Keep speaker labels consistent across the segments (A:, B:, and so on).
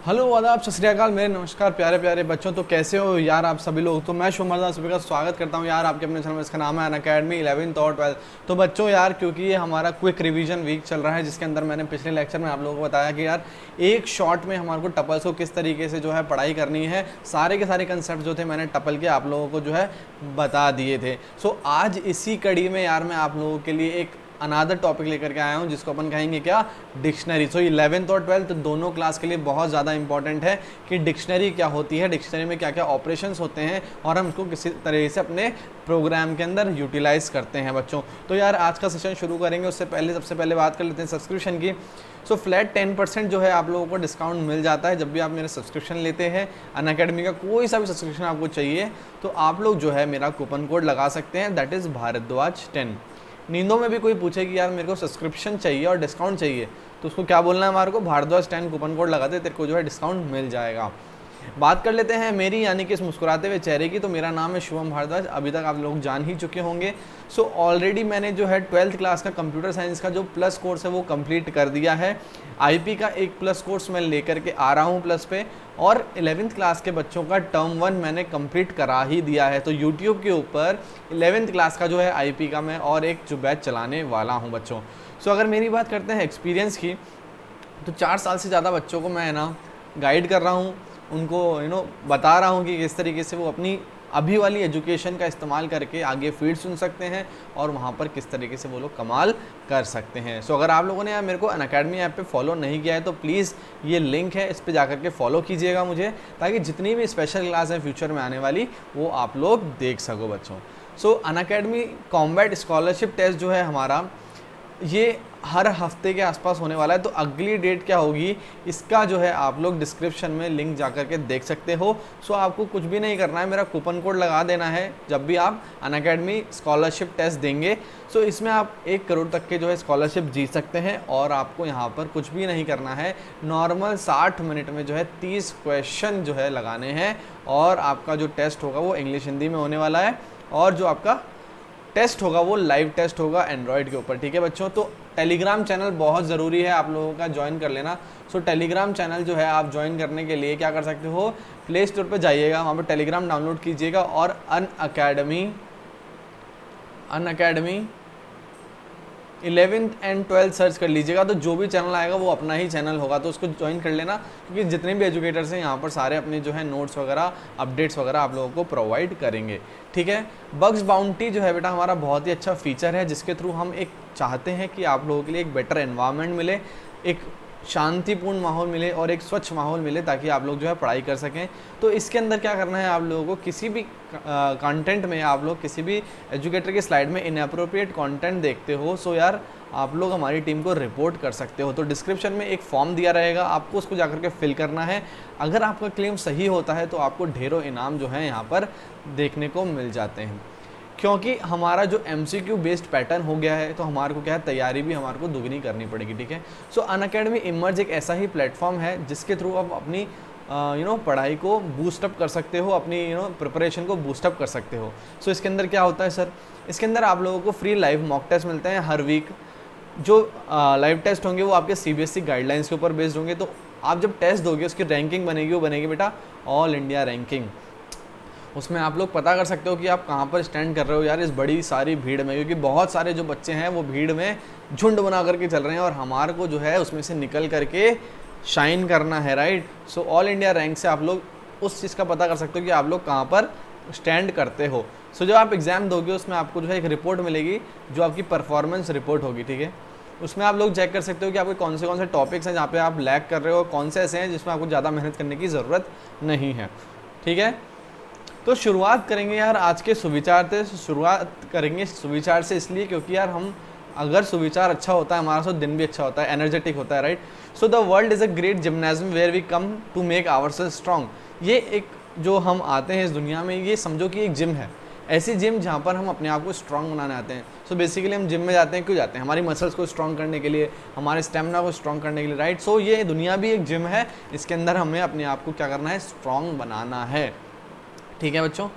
A: Hello आदाब सत श्री अकाल मेरे नमस्कार प्यारे प्यारे बच्चों। तो कैसे हो यार आप सभी लोग। तो मैं शुभमर्दा सभी का स्वागत करता हूं यार आपके अपने चैनल में। इसका नाम है अनअकैडमी 11th और 12th। तो बच्चों यार क्योंकि ये हमारा क्विक रिवीजन वीक चल रहा है, जिसके अंदर मैंने पिछले लेक्चर में आप लोगों को बताया कि यार एक शॉर्ट में हमारे को टपल्स को किस तरीके से जो है पढ़ाई करनी है। सारे के सारे कंसेप्ट जो थे मैंने टपल के आप लोगों को जो है बता दिए थे। सो आज इसी कड़ी में यार मैं आप लोगों के लिए एक अनादर टॉपिक लेकर के आया हूँ, जिसको अपन कहेंगे क्या, डिक्शनरी। सो 11th और 12th दोनों क्लास के लिए बहुत ज़्यादा इंपॉर्टेंट है कि डिक्शनरी क्या होती है, डिक्शनरी में क्या क्या ऑपरेशंस होते हैं और हम उसको किसी तरह से अपने प्रोग्राम के अंदर यूटिलाइज करते हैं बच्चों। तो यार आज का सेशन शुरू करेंगे उससे पहले सबसे पहले बात कर लेते हैं सब्सक्रिप्शन की। सो फ्लैट 10% जो है आप लोगों को डिस्काउंट मिल जाता है जब भी आप मेरे सब्सक्रिप्शन लेते हैं। अनअकैडमी का कोई सा भी सब्सक्रिप्शन आपको चाहिए तो आप लोग जो है मेरा कूपन कोड लगा सकते हैं, दैट इज़ भारद्वाज 10। नींदों में भी कोई पूछे कि यार मेरे को सब्सक्रिप्शन चाहिए और डिस्काउंट चाहिए तो उसको क्या बोलना है, हमारे को भारद्वाज 10 कूपन कोड लगाते तेरे को जो है डिस्काउंट मिल जाएगा। बात कर लेते हैं मेरी यानी कि इस मुस्कुराते हुए चेहरे की। तो मेरा नाम है शुभम भारद्वाज, अभी तक आप लोग जान ही चुके होंगे। सो ऑलरेडी मैंने जो है 12th क्लास का कंप्यूटर साइंस का जो प्लस कोर्स है वो कंप्लीट कर दिया है। आईपी का एक प्लस कोर्स मैं लेकर के आ रहा हूँ प्लस पे, और 11th क्लास के बच्चों का टर्म 1 मैंने कंप्लीट करा ही दिया है। तो यूट्यूब के ऊपर 11th क्लास का जो है आईपी का मैं और एक जो बैच चलाने वाला हूँ बच्चों। सो अगर मेरी बात करते हैं एक्सपीरियंस की, तो 4 साल से ज़्यादा बच्चों को मैं ना गाइड कर रहा हूँ, उनको बता रहा हूँ कि किस तरीके से वो अपनी अभी वाली एजुकेशन का इस्तेमाल करके आगे फील्ड चुन सकते हैं और वहाँ पर किस तरीके से वो लोग कमाल कर सकते हैं। सो अगर आप लोगों ने यार मेरे को अनअकैडमी ऐप पे फॉलो नहीं किया है तो प्लीज़ ये लिंक है, इस पे जाकर के फॉलो कीजिएगा मुझे, ताकि जितनी भी स्पेशल क्लास है फ्यूचर में आने वाली वो आप लोग देख सको बच्चों। So Unacademy combat scholarship test जो है हमारा, ये हर हफ्ते के आसपास होने वाला है। तो अगली डेट क्या होगी इसका जो है आप लोग डिस्क्रिप्शन में लिंक जा कर के देख सकते हो। सो आपको कुछ भी नहीं करना है, मेरा कूपन कोड लगा देना है जब भी आप अनअकैडमी स्कॉलरशिप टेस्ट देंगे। सो इसमें आप 1 करोड़ तक के जो है स्कॉलरशिप जीत सकते हैं और आपको यहाँ पर कुछ भी नहीं करना है। नॉर्मल 60 मिनट में जो है 30 क्वेश्चन जो है लगाने हैं और आपका जो टेस्ट होगा वो इंग्लिश हिंदी में होने वाला है, और जो आपका टेस्ट होगा वो लाइव टेस्ट होगा एंड्रॉयड के ऊपर। ठीक है बच्चों, तो टेलीग्राम चैनल बहुत ज़रूरी है आप लोगों का ज्वाइन कर लेना। सो टेलीग्राम चैनल जो है आप ज्वाइन करने के लिए क्या कर सकते हो, प्ले स्टोर पर जाइएगा, वहाँ पर टेलीग्राम डाउनलोड कीजिएगा और Unacademy 11th and 12th search कर लीजिएगा। तो जो भी चैनल आएगा वो अपना ही चैनल होगा, तो उसको ज्वाइन कर लेना, क्योंकि जितने भी एजुकेटर्स हैं यहाँ पर सारे अपने जो है नोट्स वगैरह अपडेट्स वगैरह आप लोगों को प्रोवाइड करेंगे। ठीक है, बग्स बाउंटी जो है बेटा हमारा बहुत ही अच्छा फीचर है, जिसके थ्रू हम एक चाहते हैं कि आप लोगों के लिए एक बेटर एनवायरनमेंट मिले, एक शांतिपूर्ण माहौल मिले और एक स्वच्छ माहौल मिले, ताकि आप लोग जो है पढ़ाई कर सकें। तो इसके अंदर क्या करना है, आप लोगों को किसी भी कंटेंट में आप लोग किसी भी एजुकेटर की स्लाइड में इनअप्रोप्रिएट कंटेंट देखते हो, सो यार आप लोग हमारी टीम को रिपोर्ट कर सकते हो। तो डिस्क्रिप्शन में एक फॉर्म दिया रहेगा, आपको उसको जाकर के फिल करना है। अगर आपका क्लेम सही होता है तो आपको ढेरों इनाम जो है यहाँ पर देखने को मिल जाते हैं, क्योंकि हमारा जो MCQ बेस्ड पैटर्न हो गया है तो हमारे को क्या है, तैयारी भी हमारे को दुगनी करनी पड़ेगी। ठीक है, सो अनअकैडमी इमर्ज एक ऐसा ही प्लेटफॉर्म है जिसके थ्रू आप अपनी पढ़ाई को बूस्टअप कर सकते हो, अपनी प्रिपरेशन को बूस्टअप कर सकते हो। सो इसके अंदर क्या होता है सर, इसके अंदर आप लोगों को फ्री लाइव मॉक टेस्ट मिलते हैं हर वीक। जो लाइव टेस्ट होंगे वो आपके CBSE गाइडलाइंस के ऊपर बेस्ड होंगे। तो आप जब टेस्ट दोगे उसकी रैंकिंग बनेगी, वो बनेगी बेटा ऑल इंडिया रैंकिंग। उसमें आप लोग पता कर सकते हो कि आप कहाँ पर स्टैंड कर रहे हो यार इस बड़ी सारी भीड़ में, क्योंकि बहुत सारे जो बच्चे हैं वो भीड़ में झुंड बना करके चल रहे हैं और हमारे को जो है उसमें से निकल करके शाइन करना है, right. So all India rank से आप लोग उस चीज़ का पता कर सकते हो कि आप लोग कहाँ पर स्टैंड करते हो। सो जब आप एग्ज़ाम दोगे उसमें आपको जो है एक रिपोर्ट मिलेगी जो आपकी परफॉर्मेंस रिपोर्ट होगी। ठीक है, उसमें आप लोग चेक कर सकते हो कि आपके कौन से टॉपिक्स हैं जहाँ पे आप लैग कर रहे हो, कौन से ऐसे हैं जिसमें आपको ज़्यादा मेहनत करने की ज़रूरत नहीं है। ठीक है, तो शुरुआत करेंगे यार आज के सुविचार से। शुरुआत करेंगे सुविचार से इसलिए क्योंकि यार हम अगर सुविचार अच्छा होता है हमारा तो दिन भी अच्छा होता है, एनर्जेटिक होता है, right. So the world is a great gymnasium where we come to make ourselves strong. ये एक जो हम आते हैं इस दुनिया में, ये समझो कि एक जिम है, ऐसी जिम जहाँ पर हम अपने आप को स्ट्रॉन्ग बनाने आते हैं। सो बेसिकली हम जिम में जाते हैं, क्यों जाते हैं, हमारी मसल्स को स्ट्रॉन्ग करने के लिए, हमारे स्टेमिना को स्ट्रॉन्ग करने के लिए, राइट। सो ये दुनिया भी एक जिम है, इसके अंदर हमें अपने आप को क्या करना है, स्ट्रॉन्ग बनाना है। ठीक है बच्चों,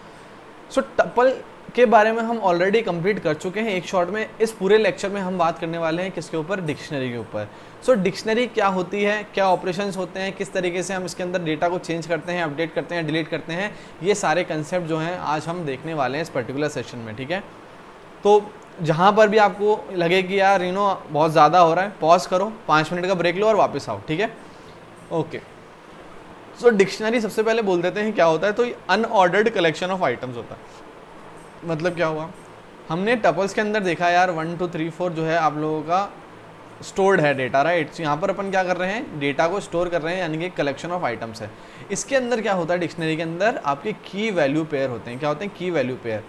A: सो टपल के बारे में हम ऑलरेडी कंप्लीट कर चुके हैं एक शॉर्ट में। इस पूरे लेक्चर में हम बात करने वाले हैं किसके ऊपर, डिक्शनरी के ऊपर। सो डिक्शनरी क्या होती है, क्या ऑपरेशंस होते हैं, किस तरीके से हम इसके अंदर डेटा को चेंज करते हैं, अपडेट करते हैं, डिलीट करते हैं, ये सारे कंसेप्ट जो हैं आज हम देखने वाले हैं इस पर्टिकुलर सेशन में, ठीक है। तो जहाँ पर भी आपको लगे कि यार बहुत ज़्यादा हो रहा है, पॉज करो, 5 मिनट का ब्रेक लो और वापस आओ, ठीक है। ओके, सो डिक्शनरी सबसे पहले बोल देते हैं क्या होता है। तो अनऑर्डर्ड कलेक्शन ऑफ आइटम्स होता है। मतलब क्या हुआ, हमने टपल्स के अंदर देखा यार 1 2 3 4 जो है आप लोगों का स्टोर्ड है डेटा, राइट। तो यहाँ पर अपन क्या कर रहे हैं, डेटा को स्टोर कर रहे हैं, यानी कि कलेक्शन ऑफ आइटम्स है। इसके अंदर क्या होता है, डिक्शनरी के अंदर आपके की वैल्यू पेयर होते हैं। क्या होते हैं, की वैल्यू पेयर।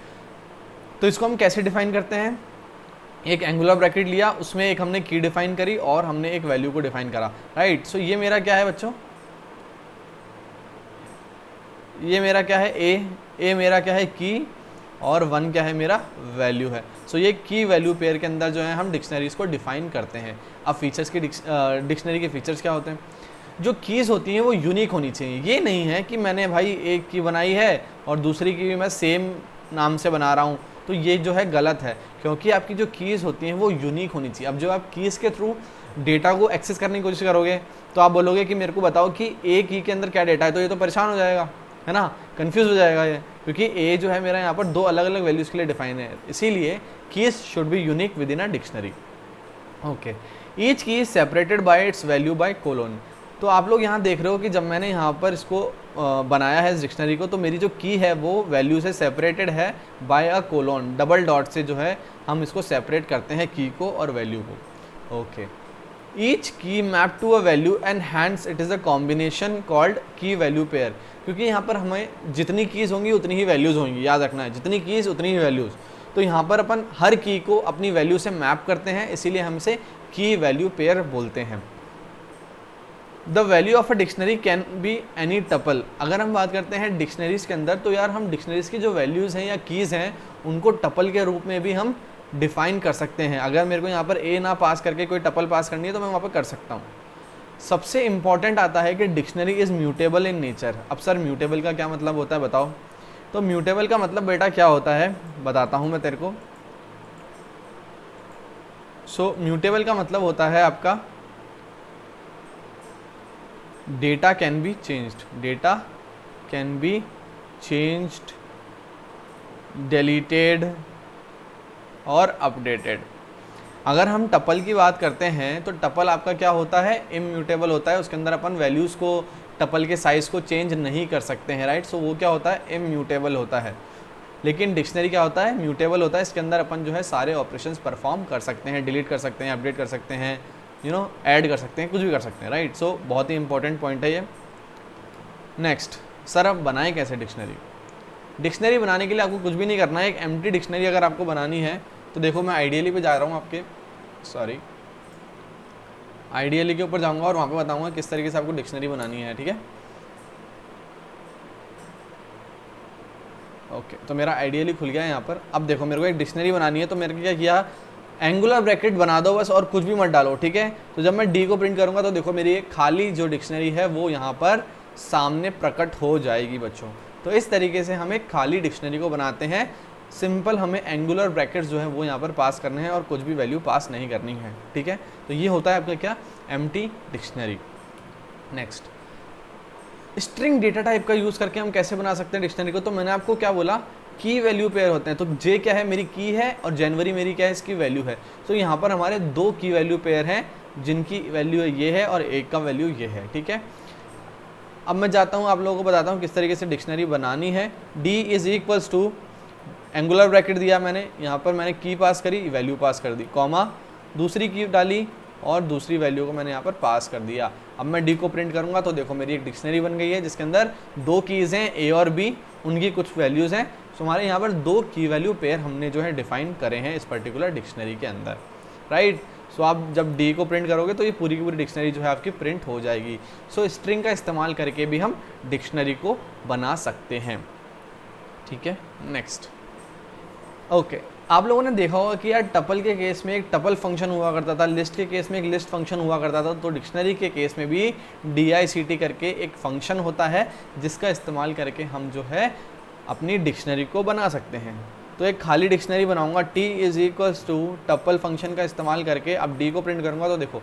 A: तो इसको हम कैसे डिफाइन करते हैं, एक एंगुलर ब्रैकेट लिया, उसमें एक हमने की डिफाइन करी और हमने एक वैल्यू को डिफाइन करा, राइट। सो ये मेरा क्या है बच्चों, ये मेरा क्या है, ए मेरा क्या है की, और 1 क्या है मेरा वैल्यू है। सो ये की वैल्यू पेयर के अंदर जो है हम डिक्शनरीज को डिफाइन करते हैं। अब फीचर्स की डिक्शनरी के फीचर्स क्या होते हैं, जो कीज़ होती हैं वो यूनिक होनी चाहिए। ये नहीं है कि मैंने भाई एक की बनाई है और दूसरी की भी मैं सेम नाम से बना रहा हूँ, तो ये जो है गलत है, क्योंकि आपकी जो कीज़ होती हैं वो यूनिक होनी चाहिए। अब जो आप कीज़ के थ्रू डेटा को एक्सेस करने की कोशिश करोगे तो आप बोलोगे कि मेरे को बताओ कि ए की के अंदर क्या डेटा है, तो ये तो परेशान हो जाएगा, है ना, कंफ्यूज हो जाएगा ये, क्योंकि ए जो है मेरा यहाँ पर 2 अलग अलग वैल्यूज़ के लिए डिफाइन है। इसीलिए keys should be unique within a dictionary. Okay, each key is separated by its value by colon. तो आप लोग यहाँ देख रहे हो कि जब मैंने यहाँ पर इसको बनाया है इस डिक्शनरी को, तो मेरी जो की है वो वैल्यू से सेपरेटेड है बाय अ कोलोन, डबल डॉट से जो है हम इसको सेपरेट करते हैं की को और वैल्यू को। Okay, each key map to a value and hence it is a combination called key value pair. क्योंकि यहाँ पर हमें जितनी कीज़ होंगी उतनी ही वैल्यूज़ होंगी, याद रखना है, जितनी कीज़ उतनी ही वैल्यूज़। तो यहाँ पर अपन हर की को अपनी वैल्यू से मैप करते हैं, इसीलिए हम इसे की वैल्यू पेयर बोलते हैं। The value of a dictionary can be any tuple. अगर हम बात करते हैं डिक्शनरीज के अंदर, तो यार हम डिक्शनरीज की जो वैल्यूज़ हैं या कीज़ हैं उनको टपल के रूप में भी हम डिफाइन कर सकते हैं। अगर मेरे को यहाँ पर ए ना पास करके कोई टपल पास करनी है तो मैं वहाँ पर कर सकता हूँ। सबसे इंपॉर्टेंट आता है कि dictionary is mutable in nature. अब सर म्यूटेबल का क्या मतलब होता है बताओ। तो म्यूटेबल का मतलब बेटा क्या होता है बताता हूँ मैं तेरे को। सो म्यूटेबल का मतलब होता है आपका data can be changed, data can be changed, deleted और अपडेटेड। अगर हम टपल की बात करते हैं तो टपल आपका क्या होता है, इम्यूटेबल होता है। उसके अंदर अपन वैल्यूज़ को, टपल के साइज़ को चेंज नहीं कर सकते हैं, राइट। सो वो क्या होता है, इम्यूटेबल होता है। लेकिन डिक्शनरी क्या होता है, म्यूटेबल होता है। इसके अंदर अपन जो है सारे ऑपरेशंस परफॉर्म कर सकते हैं, डिलीट कर सकते हैं, अपडेट कर सकते हैं, ऐड कर सकते हैं, कुछ भी कर सकते हैं, राइट। सो बहुत ही इंपॉर्टेंट पॉइंट है ये। नेक्स्ट, सर अब बनाए कैसे डिक्शनरी। डिक्शनरी बनाने के लिए आपको कुछ भी नहीं करना है। एक एम्प्टी डिक्शनरी अगर आपको बनानी है तो देखो मैं आइडियली पे जा रहा हूँ आपके, सॉरी, आइडियली के ऊपर जाऊँगा और वहाँ पे बताऊँगा किस तरीके से आपको डिक्शनरी बनानी है, ठीक है। ओके, तो मेरा आइडियली खुल गया है यहाँ पर। अब देखो मेरे को एक डिक्शनरी बनानी है, तो मेरे को क्या किया, एंगुलर ब्रैकेट बना दो बस और कुछ भी मत डालो, ठीक है। तो जब मैं डी को प्रिंट करूँगा तो देखो मेरी एक खाली जो डिक्शनरी है वो यहाँ पर सामने प्रकट हो जाएगी बच्चों। तो इस तरीके से हम एक खाली डिक्शनरी को बनाते हैं। सिंपल हमें एंगुलर ब्रैकेट्स जो है वो यहाँ पर पास करने हैं और कुछ भी वैल्यू पास नहीं करनी है, ठीक है। तो ये होता है आपका क्या, empty dictionary. Next, string data type का यूज़ करके हम कैसे बना सकते हैं डिक्शनरी को। तो मैंने आपको क्या बोला, की वैल्यू पेयर होते हैं। तो जे क्या है, मेरी की है, और जनवरी मेरी क्या है, इसकी वैल्यू है। तो यहाँ पर हमारे 2 की वैल्यू पेयर हैं जिनकी वैल्यू ये है और एक का वैल्यू ये है, ठीक है। अब मैं जाता हूँ, आप लोगों को बताता हूँ किस तरीके से डिक्शनरी बनानी है। D is equals to, angular bracket दिया मैंने, यहाँ पर मैंने की पास करी, वैल्यू पास कर दी, कॉमा, दूसरी की डाली और दूसरी वैल्यू को मैंने यहाँ पर पास कर दिया। अब मैं डी को प्रिंट करूँगा तो देखो मेरी एक डिक्शनरी बन गई है जिसके अंदर 2 कीज़ हैं, ए और बी, उनकी कुछ वैल्यूज़ हैं। तो हमारे यहाँ पर 2 की वैल्यू पेयर हमने जो है डिफाइन करे हैं इस पर्टिकुलर डिक्शनरी के अंदर, राइट। सो आप जब डी को प्रिंट करोगे तो ये पूरी की पूरी डिक्शनरी जो है आपकी प्रिंट हो जाएगी। सो स्ट्रिंग का इस्तेमाल करके भी हम डिक्शनरी को बना सकते हैं, ठीक है। नेक्स्ट, ओके, आप लोगों ने देखा होगा कि यार टपल के केस में एक टपल फंक्शन हुआ करता था, लिस्ट के केस में एक लिस्ट फंक्शन हुआ करता था। तो डिक्शनरी के केस में भी DICT करके एक फंक्शन होता है जिसका इस्तेमाल करके हम जो है अपनी डिक्शनरी को बना सकते हैं। तो एक खाली डिक्शनरी बनाऊंगा t is equals to tuple function का इस्तेमाल करके। अब d को प्रिंट करूंगा तो देखो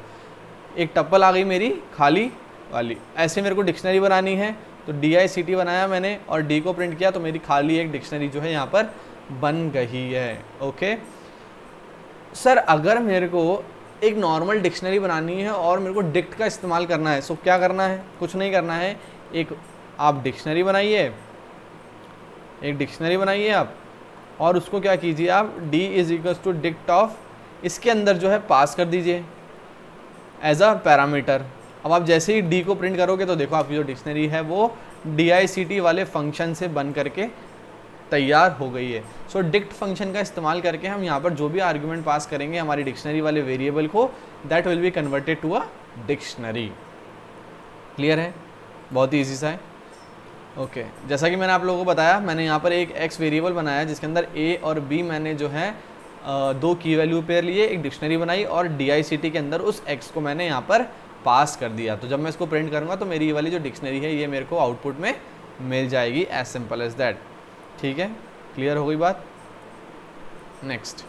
A: एक टप्पल आ गई मेरी खाली वाली। ऐसे मेरे को डिक्शनरी बनानी है तो DICT बनाया मैंने और d को प्रिंट किया तो मेरी खाली एक डिक्शनरी जो है यहाँ पर बन गई है। ओके सर, अगर मेरे को एक नॉर्मल डिक्शनरी बनानी है और मेरे को डिक्ट का इस्तेमाल करना है, सो क्या करना है? कुछ नहीं करना है, एक आप डिक्शनरी बनाइए, एक डिक्शनरी बनाइए आप, और उसको क्या कीजिए आप d is equals to dict of, इसके अंदर जो है पास कर दीजिए एज अ पैरामीटर। अब आप जैसे ही d को प्रिंट करोगे तो देखो आपकी जो डिक्शनरी है वो DICT वाले फंक्शन से बन करके तैयार हो गई है। सो डिक्ट फंक्शन का इस्तेमाल करके हम यहाँ पर जो भी आर्ग्यूमेंट पास करेंगे हमारी डिक्शनरी वाले वेरिएबल को, that will be converted to a dictionary. Clear है? बहुत ही ईजी सा है। ओके जैसा कि मैंने आप लोगों को बताया, मैंने यहाँ पर एक x वेरिएबल बनाया जिसके अंदर a और b मैंने जो है दो की वैल्यू पेयर लिए, एक डिक्शनरी बनाई और DICT के अंदर उस x को मैंने यहाँ पर पास कर दिया। तो जब मैं इसको प्रिंट करूँगा तो मेरी ये वाली जो डिक्शनरी है ये मेरे को आउटपुट में मिल जाएगी, एज सिंपल एज दैट। ठीक है, क्लियर हो गई बात? Next,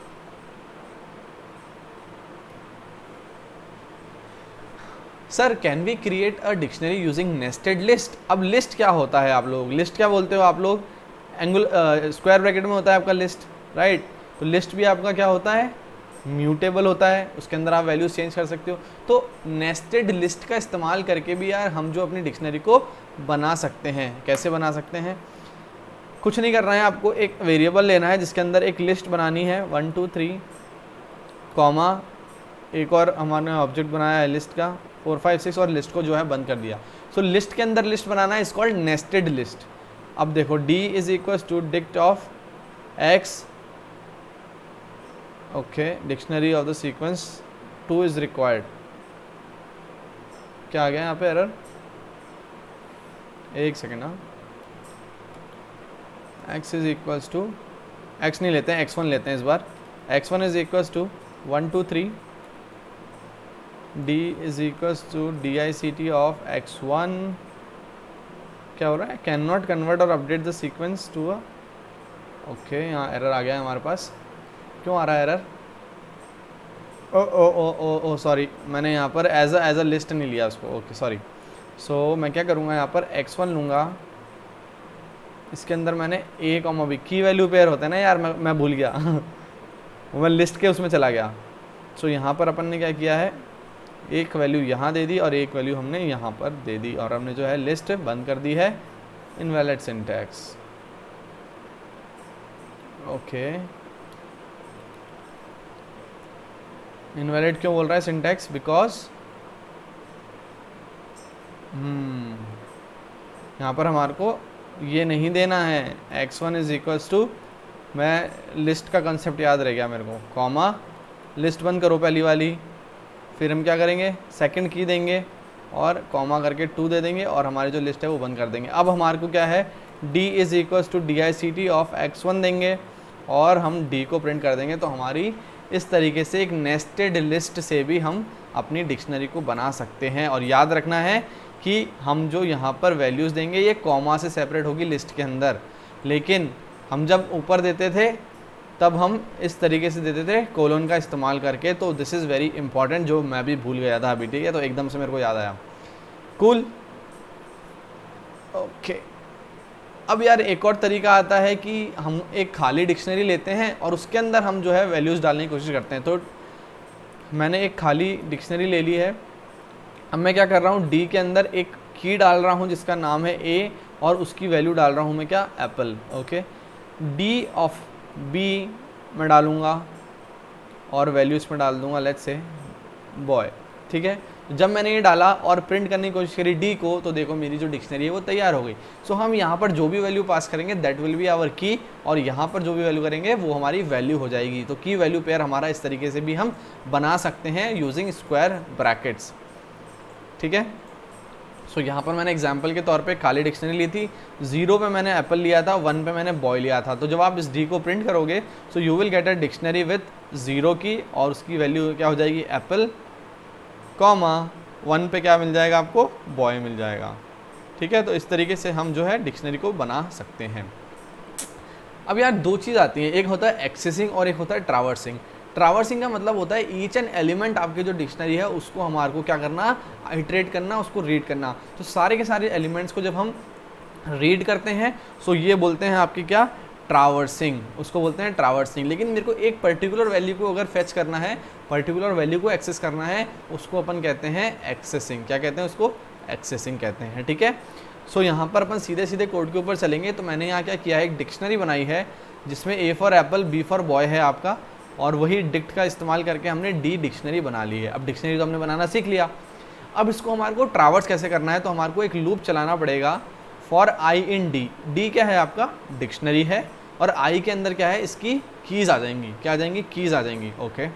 A: sir can we create a dictionary using nested list. अब लिस्ट क्या होता है? आप लोग लिस्ट क्या बोलते हो? आप लोग स्क्वायर ब्रैकेट में होता है आपका लिस्ट, राइट? तो लिस्ट भी आपका क्या होता है? म्यूटेबल होता है, उसके अंदर आप वैल्यूज चेंज कर सकते हो। तो नेस्टेड लिस्ट का इस्तेमाल करके भी यार हम जो अपनी डिक्शनरी को बना सकते हैं। कैसे बना सकते हैं? कुछ नहीं करना है, आपको एक वेरिएबल लेना है जिसके अंदर एक लिस्ट बनानी है 1 2 3 कॉमा एक और हमने ऑब्जेक्ट बनाया है लिस्ट का 4 5 6 और लिस्ट को जो है बंद कर दिया। सो लिस्ट के अंदर लिस्ट बनाना है, इज कॉल्ड नेस्टेड लिस्ट। अब देखो d is equals to dict of x, okay, dictionary of the sequence 2 is required. क्या आ गया यहाँ पे एरर? एक सेकेंड, हाँ, x is equals to, x नहीं लेते हैं, x1 लेते हैं इस बार। x1 is equals to 1 2 3 d is equals to DICT of x1। क्या हो रहा है? कैन नॉट कन्वर्ट और update the sequence to a, okay यहाँ एरर आ गया है हमारे पास। क्यों आ रहा है एरर? ओ ओ ओ ओ ओ सॉरी, मैंने यहाँ पर एज अ लिस्ट नहीं लिया उसको। Okay sorry. सो मैं क्या करूँगा, यहाँ पर x1 लूँगा, इसके अंदर मैंने a कॉमा b की वैल्यू पेयर होता है ना यार, मैं भूल गया वो मैं लिस्ट के उसमें चला गया। सो यहाँ पर अपन ने क्या किया है, एक वैल्यू यहाँ दे दी और एक वैल्यू हमने यहाँ पर दे दी और हमने जो है लिस्ट बंद कर दी है। Invalid syntax. ओके, इनवैलिड क्यों बोल रहा है सिंटैक्स? बिकॉज यहाँ पर हमारे को ये नहीं देना है। x1 इज इक्वल्स टू, मैं लिस्ट का कंसेप्ट याद रह गया मेरे को, कॉमा लिस्ट बंद करो पहली वाली, फिर हम क्या करेंगे, सेकंड की देंगे और कॉमा करके 2 दे देंगे और हमारी जो लिस्ट है वो बंद कर देंगे। अब हमारे को क्या है, d is equals to DICT of x1 देंगे और हम d को प्रिंट कर देंगे। तो हमारी इस तरीके से एक नेस्टेड लिस्ट से भी हम अपनी डिक्शनरी को बना सकते हैं। और याद रखना है कि हम जो यहाँ पर वैल्यूज़ देंगे ये कॉमा से सेपरेट होगी लिस्ट के अंदर, लेकिन हम जब ऊपर देते थे तब हम इस तरीके से देते थे कोलोन का इस्तेमाल करके। तो दिस इज़ वेरी इंपॉर्टेंट, जो मैं भी भूल गया था अभी, ठीक है? तो एकदम से मेरे को याद आया। Cool, okay. अब यार एक और तरीका आता है कि हम एक खाली डिक्शनरी लेते हैं और उसके अंदर हम जो है वैल्यूज़ डालने की कोशिश करते हैं। तो मैंने एक खाली डिक्शनरी ले ली है, अब मैं क्या कर रहा हूँ, डी के अंदर एक की डाल रहा हूँ जिसका नाम है ए और उसकी वैल्यू डाल रहा हूँ मैं क्या, apple. Okay, d of b मैं डालूँगा और वैल्यू इसमें डाल दूँगा लेट्स से बॉय। ठीक है, जब मैंने ये डाला और प्रिंट करने की कोशिश करी डी को, तो देखो मेरी जो डिक्शनरी है वो तैयार हो गई। सो हम यहाँ पर जो भी वैल्यू पास करेंगे दैट विल बी आवर की, और यहाँ पर जो भी वैल्यू करेंगे वो हमारी वैल्यू हो जाएगी। तो की वैल्यू पेयर हमारा इस तरीके से भी हम बना सकते हैं यूजिंग स्क्वायर ब्रैकेट्स। ठीक है, सो यहाँ पर मैंने एग्जाम्पल के तौर पे खाली डिक्शनरी ली थी, 0 पे मैंने एप्पल लिया था, 1 पे मैंने बॉय लिया था। तो जब आप इस डी को प्रिंट करोगे सो you will get a dictionary with 0 की और उसकी वैल्यू क्या हो जाएगी, एप्पल, कॉमा 1 पे क्या मिल जाएगा आपको, बॉय मिल जाएगा। ठीक है, तो इस तरीके से हम जो है डिक्शनरी को बना सकते हैं। अब यार दो चीज़ आती हैं, एक होता है एक्सेसिंग और एक होता है ट्रावर्सिंग। ट्रावर्सिंग का मतलब होता है ईच एंड एलिमेंट आपके जो डिक्शनरी है उसको हमारे को क्या करना, आइट्रेट करना, उसको रीड करना। तो सारे के सारे एलिमेंट्स को जब हम रीड करते हैं सो ये बोलते हैं आपकी क्या, ट्रावर्सिंग, उसको बोलते हैं ट्रावर्सिंग। लेकिन मेरे को एक पर्टिकुलर वैल्यू को अगर फेच करना है, पर्टिकुलर वैल्यू को एक्सेस करना है, उसको अपन कहते हैं एक्सेसिंग। क्या कहते हैं उसको, एक्सेसिंग कहते हैं, ठीक है। सो यहाँ पर अपन सीधे सीधे कोड के ऊपर चलेंगे। तो मैंने यहाँ क्या किया है, एक डिक्शनरी बनाई है जिसमें a for apple, b for boy है आपका, और वही डिक्ट का इस्तेमाल करके हमने डी डिक्शनरी बना ली है। अब डिक्शनरी तो हमने बनाना सीख लिया, अब इसको हमारे को ट्रावर्स कैसे करना है, तो हमारे को एक लूप चलाना पड़ेगा for I in D. D क्या है आपका, डिक्शनरी है, और आई के अंदर क्या है, इसकी कीज़ आ जाएंगी। क्या आ जाएंगी, कीज़ आ जाएंगी। ओके,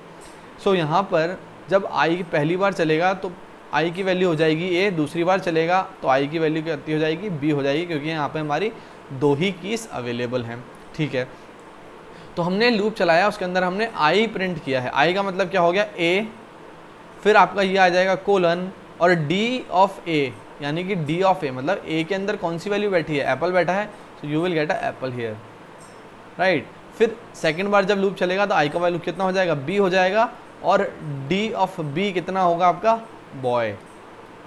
A: सो यहाँ पर जब आई पहली बार चलेगा तो आई की वैल्यू हो जाएगी ए, दूसरी बार चलेगा तो आई की वैल्यू कितनी हो जाएगी, बी हो जाएगी, क्योंकि यहाँ पे हमारी दो ही कीज़ अवेलेबल हैं, ठीक है। तो हमने लूप चलाया, उसके अंदर हमने आई प्रिंट किया है। आई का मतलब क्या हो गया, ए, फिर आपका ये आ जाएगा कोलन और डी ऑफ ए, यानी कि डी ऑफ ए मतलब ए के अंदर कौन सी वैल्यू बैठी है, एप्पल बैठा है, तो you will get a Apple here, right. फिर सेकंड बार जब लूप चलेगा तो आई का वैल्यू कितना हो जाएगा, बी हो जाएगा, और डी ऑफ बी कितना होगा आपका, बॉय,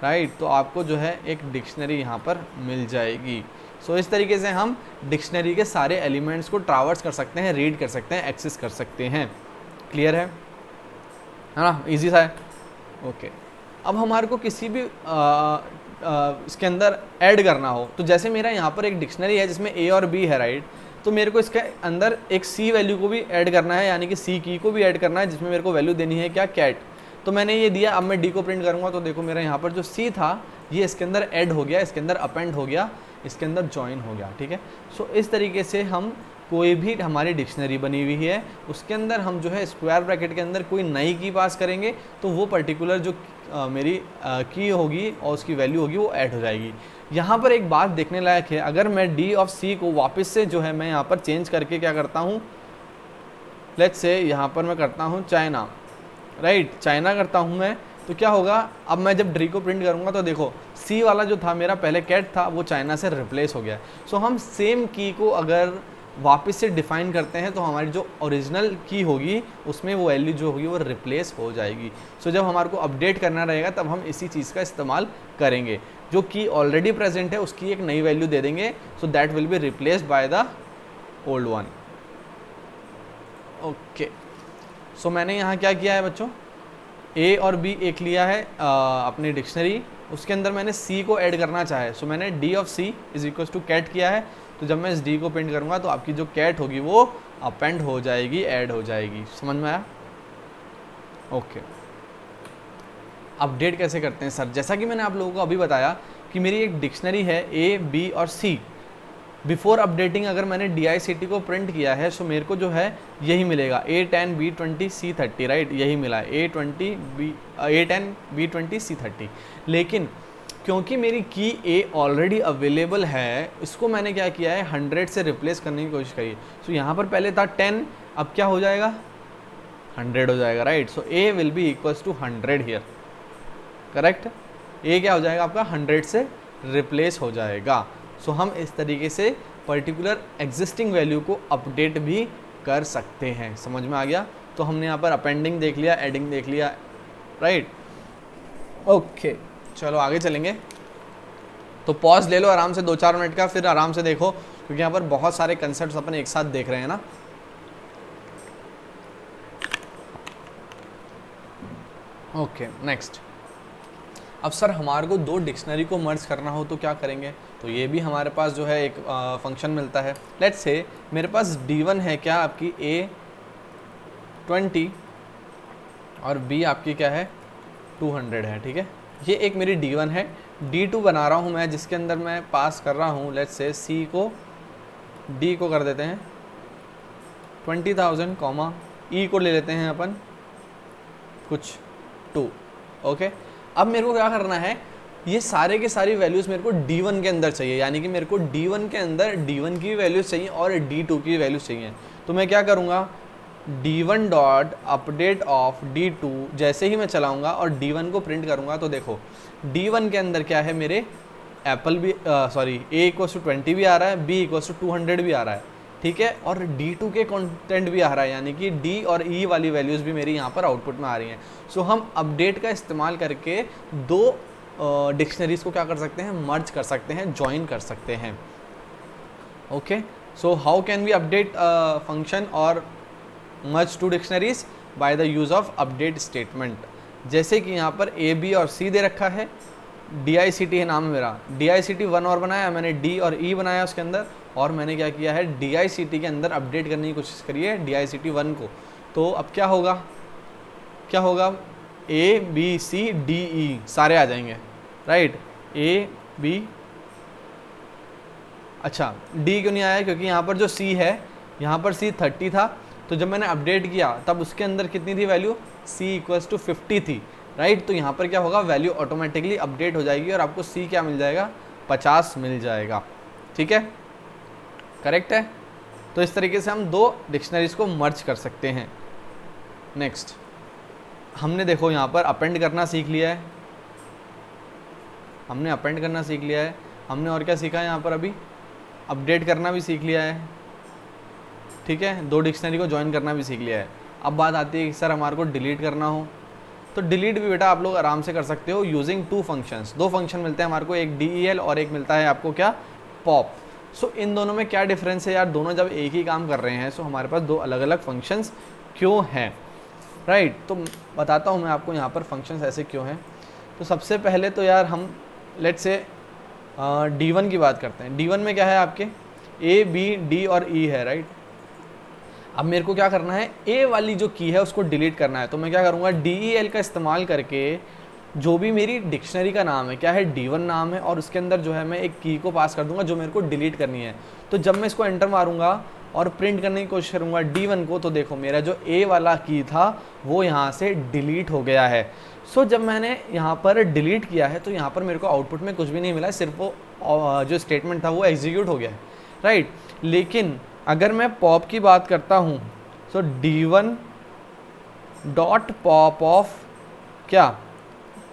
A: राइट। तो आपको जो है एक डिक्शनरी यहाँ पर मिल जाएगी। सो इस तरीके से हम डिक्शनरी के सारे एलिमेंट्स को ट्रावर्स कर सकते हैं, रीड कर सकते हैं, एक्सेस कर सकते हैं। क्लियर है ना, इजी सा है। ओके, अब हमारे को किसी भी इसके अंदर ऐड करना हो, तो जैसे मेरा यहाँ पर एक डिक्शनरी है जिसमें ए और बी है, राइट, तो मेरे को इसके अंदर एक सी वैल्यू को भी ऐड करना है, यानी कि सी की को भी ऐड करना है, जिसमें मेरे को वैल्यू देनी है क्या, कैट। तो मैंने ये दिया, अब मैं डी को प्रिंट करूँगा तो देखो मेरा यहाँ पर जो सी था ये इसके अंदर ऐड हो गया, इसके अंदर अपेंड हो गया, इसके अंदर ज्वाइन हो गया, ठीक है। सो इस तरीके से हम कोई भी हमारी डिक्शनरी बनी हुई है उसके अंदर हम जो है स्क्वायर ब्रैकेट के अंदर कोई नई की पास करेंगे तो वो पर्टिकुलर जो मेरी की होगी और उसकी वैल्यू होगी वो ऐड हो जाएगी। यहाँ पर एक बात देखने लायक है, अगर मैं डी ऑफ सी को वापस से जो है मैं यहाँ पर चेंज करके क्या करता हूँ, लेट्स से यहाँ पर मैं करता हूँ चाइना, राइट, चाइना करता हूँ मैं, तो क्या होगा, अब मैं जब डी को प्रिंट करूँगा तो देखो सी वाला जो था मेरा पहले कैट था वो चाइना से रिप्लेस हो गया। सो हम सेम की को अगर वापस से डिफाइन करते हैं तो हमारी जो ओरिजिनल की होगी उसमें वो वैल्यू जो होगी वो रिप्लेस हो जाएगी। सो जब हमारे को अपडेट करना रहेगा तब हम इसी चीज़ का इस्तेमाल करेंगे, जो की ऑलरेडी प्रेजेंट है उसकी एक नई वैल्यू दे देंगे, so that will be replaced by the old one. Okay, so मैंने यहाँ क्या किया है बच्चों, ए और बी एक लिया है अपनी डिक्शनरी, उसके अंदर मैंने सी को ऐड करना चाहे, सो मैंने d of c is equal to cat किया है। तो जब मैं इस डी को प्रिंट करूँगा तो आपकी जो कैट होगी वो अपेंड हो जाएगी, ऐड हो जाएगी। समझ में आया? ओके, अपडेट कैसे करते हैं सर? जैसा कि मैंने आप लोगों को अभी बताया कि मेरी एक डिक्शनरी है ए, बी और सी। बिफोर अपडेटिंग अगर मैंने DICT को प्रिंट किया है सो मेरे को जो है यही मिलेगा, A10 B20 C30, राइट, यही मिला है A10 B20 C30। लेकिन क्योंकि मेरी की ए ऑलरेडी अवेलेबल है, इसको मैंने क्या किया है 100 से रिप्लेस करने की कोशिश करी। सो यहाँ पर पहले था 10, अब क्या हो जाएगा 100 हो जाएगा, right. So A will be equals to 100 here, correct. A क्या हो जाएगा आपका 100 से रिप्लेस हो जाएगा। सो हम इस तरीके से पर्टिकुलर एग्जिस्टिंग वैल्यू को अपडेट भी कर सकते हैं। समझ में आ गया? तो हमने यहाँ पर अपेंडिंग देख लिया, एडिंग देख लिया, राइट। ओके, चलो आगे चलेंगे। तो पॉज ले लो आराम से 2-4 मिनट का, फिर आराम से देखो, क्योंकि यहाँ पर बहुत सारे कंसेप्ट्स अपन एक साथ देख रहे हैं ना। Okay, next. अब सर हमारे को दो डिक्शनरी को मर्ज करना हो तो क्या करेंगे? तो ये भी हमारे पास जो है एक फंक्शन मिलता है। लेट्स से मेरे पास D1 है क्या आपकी A20 और B आपकी क्या है 200 है, ठीक है। ये एक मेरी D1 है। D2 बना रहा हूँ मैं, जिसके अंदर मैं पास कर रहा हूँ लेट्स से C को, D को कर देते हैं 20,000 कॉमा, E को ले लेते हैं अपन कुछ 2, ओके। अब मेरे को क्या करना है, ये सारे के सारी वैल्यूज़ मेरे को D1 के अंदर चाहिए, यानी कि मेरे को D1 के अंदर D1 की वैल्यूज़ चाहिए और D2 की वैल्यूज़ चाहिए। तो मैं क्या करूँगा, D1 dot update of D2 जैसे ही मैं चलाऊँगा और D1 को प्रिंट करूँगा तो देखो D1 के अंदर क्या है, मेरे एप्पल भी A = 20 भी आ रहा है, B = 200 भी आ रहा है। ठीक है, और D2 के कंटेंट भी आ रहा है, यानी कि D और E वाली वैल्यूज़ भी मेरी यहाँ पर आउटपुट में आ रही हैं। सो हम अपडेट का इस्तेमाल करके दो डिक्शनरीज़ को क्या कर सकते हैं, मर्ज कर सकते हैं, ज्वाइन कर सकते हैं। Okay, so how can we update function और merge two dictionaries? By the use of update statement. जैसे कि यहाँ पर A, B और C दे रखा है, DICT है नाम मेरा, DICT 1 और बनाया मैंने, D और E बनाया उसके अंदर, और मैंने क्या किया है, DICT के अंदर अपडेट करने की कोशिश करी है DICT 1 को। तो अब क्या होगा, क्या होगा, A, B, C, D, E सारे आ जाएंगे, राइट। A, B, अच्छा D क्यों नहीं आया, क्योंकि यहाँ पर जो C है, यहाँ पर C 30 था, तो जब मैंने अपडेट किया तब उसके अंदर कितनी थी वैल्यू, C इक्वल्स टू 50 थी, राइट। तो यहाँ पर क्या होगा, वैल्यू ऑटोमेटिकली अपडेट हो जाएगी और आपको C क्या मिल जाएगा, 50 मिल जाएगा, ठीक है, करेक्ट है। तो इस तरीके से हम दो डिक्शनरीज को मर्ज कर सकते हैं। नेक्स्ट हमने देखो यहाँ पर अपेंड करना सीख लिया है, हमने अपेंड करना सीख लिया है, हमने और क्या सीखा है यहाँ पर, अभी अपडेट करना भी सीख लिया है, ठीक है, दो डिक्शनरी को ज्वाइन करना भी सीख लिया है। अब बात आती है कि सर हमारे को डिलीट करना हो, तो डिलीट भी बेटा आप लोग आराम से कर सकते हो यूजिंग टू फंक्शंस। दो फंक्शन मिलते हैं हमारे को, एक del और एक मिलता है आपको क्या, पॉप। सो इन दोनों में क्या डिफरेंस है यार, दोनों जब एक ही काम कर रहे हैं, सो हमारे पास दो अलग अलग फंक्शंस क्यों हैं, राइट। तो बताता हूँ मैं आपको यहाँ पर फंक्शंस ऐसे क्यों हैं। तो सबसे पहले तो यार हम लेट्स से D1 की बात करते हैं। D1 में क्या है आपके, A, B, D और E है, राइट। अब मेरे को क्या करना है, A वाली जो की है उसको डिलीट करना है, तो मैं क्या करूँगा, del का इस्तेमाल करके जो भी मेरी डिक्शनरी का नाम है, क्या है, D1 नाम है, और उसके अंदर जो है मैं एक की को पास कर दूंगा जो मेरे को डिलीट करनी है। तो जब मैं इसको एंटर मारूंगा और प्रिंट करने की कोशिश करूँगा D1 को, तो देखो मेरा जो A वाला की था वो यहाँ से डिलीट हो गया है। सो जब मैंने यहाँ पर डिलीट किया है तो यहाँ पर मेरे को आउटपुट में कुछ भी नहीं मिला है, सिर्फ वो जो स्टेटमेंट था वो एग्जीक्यूट हो गया है, राइट। लेकिन अगर मैं पॉप की बात करता हूँ, सो D1 डॉट पॉप ऑफ क्या,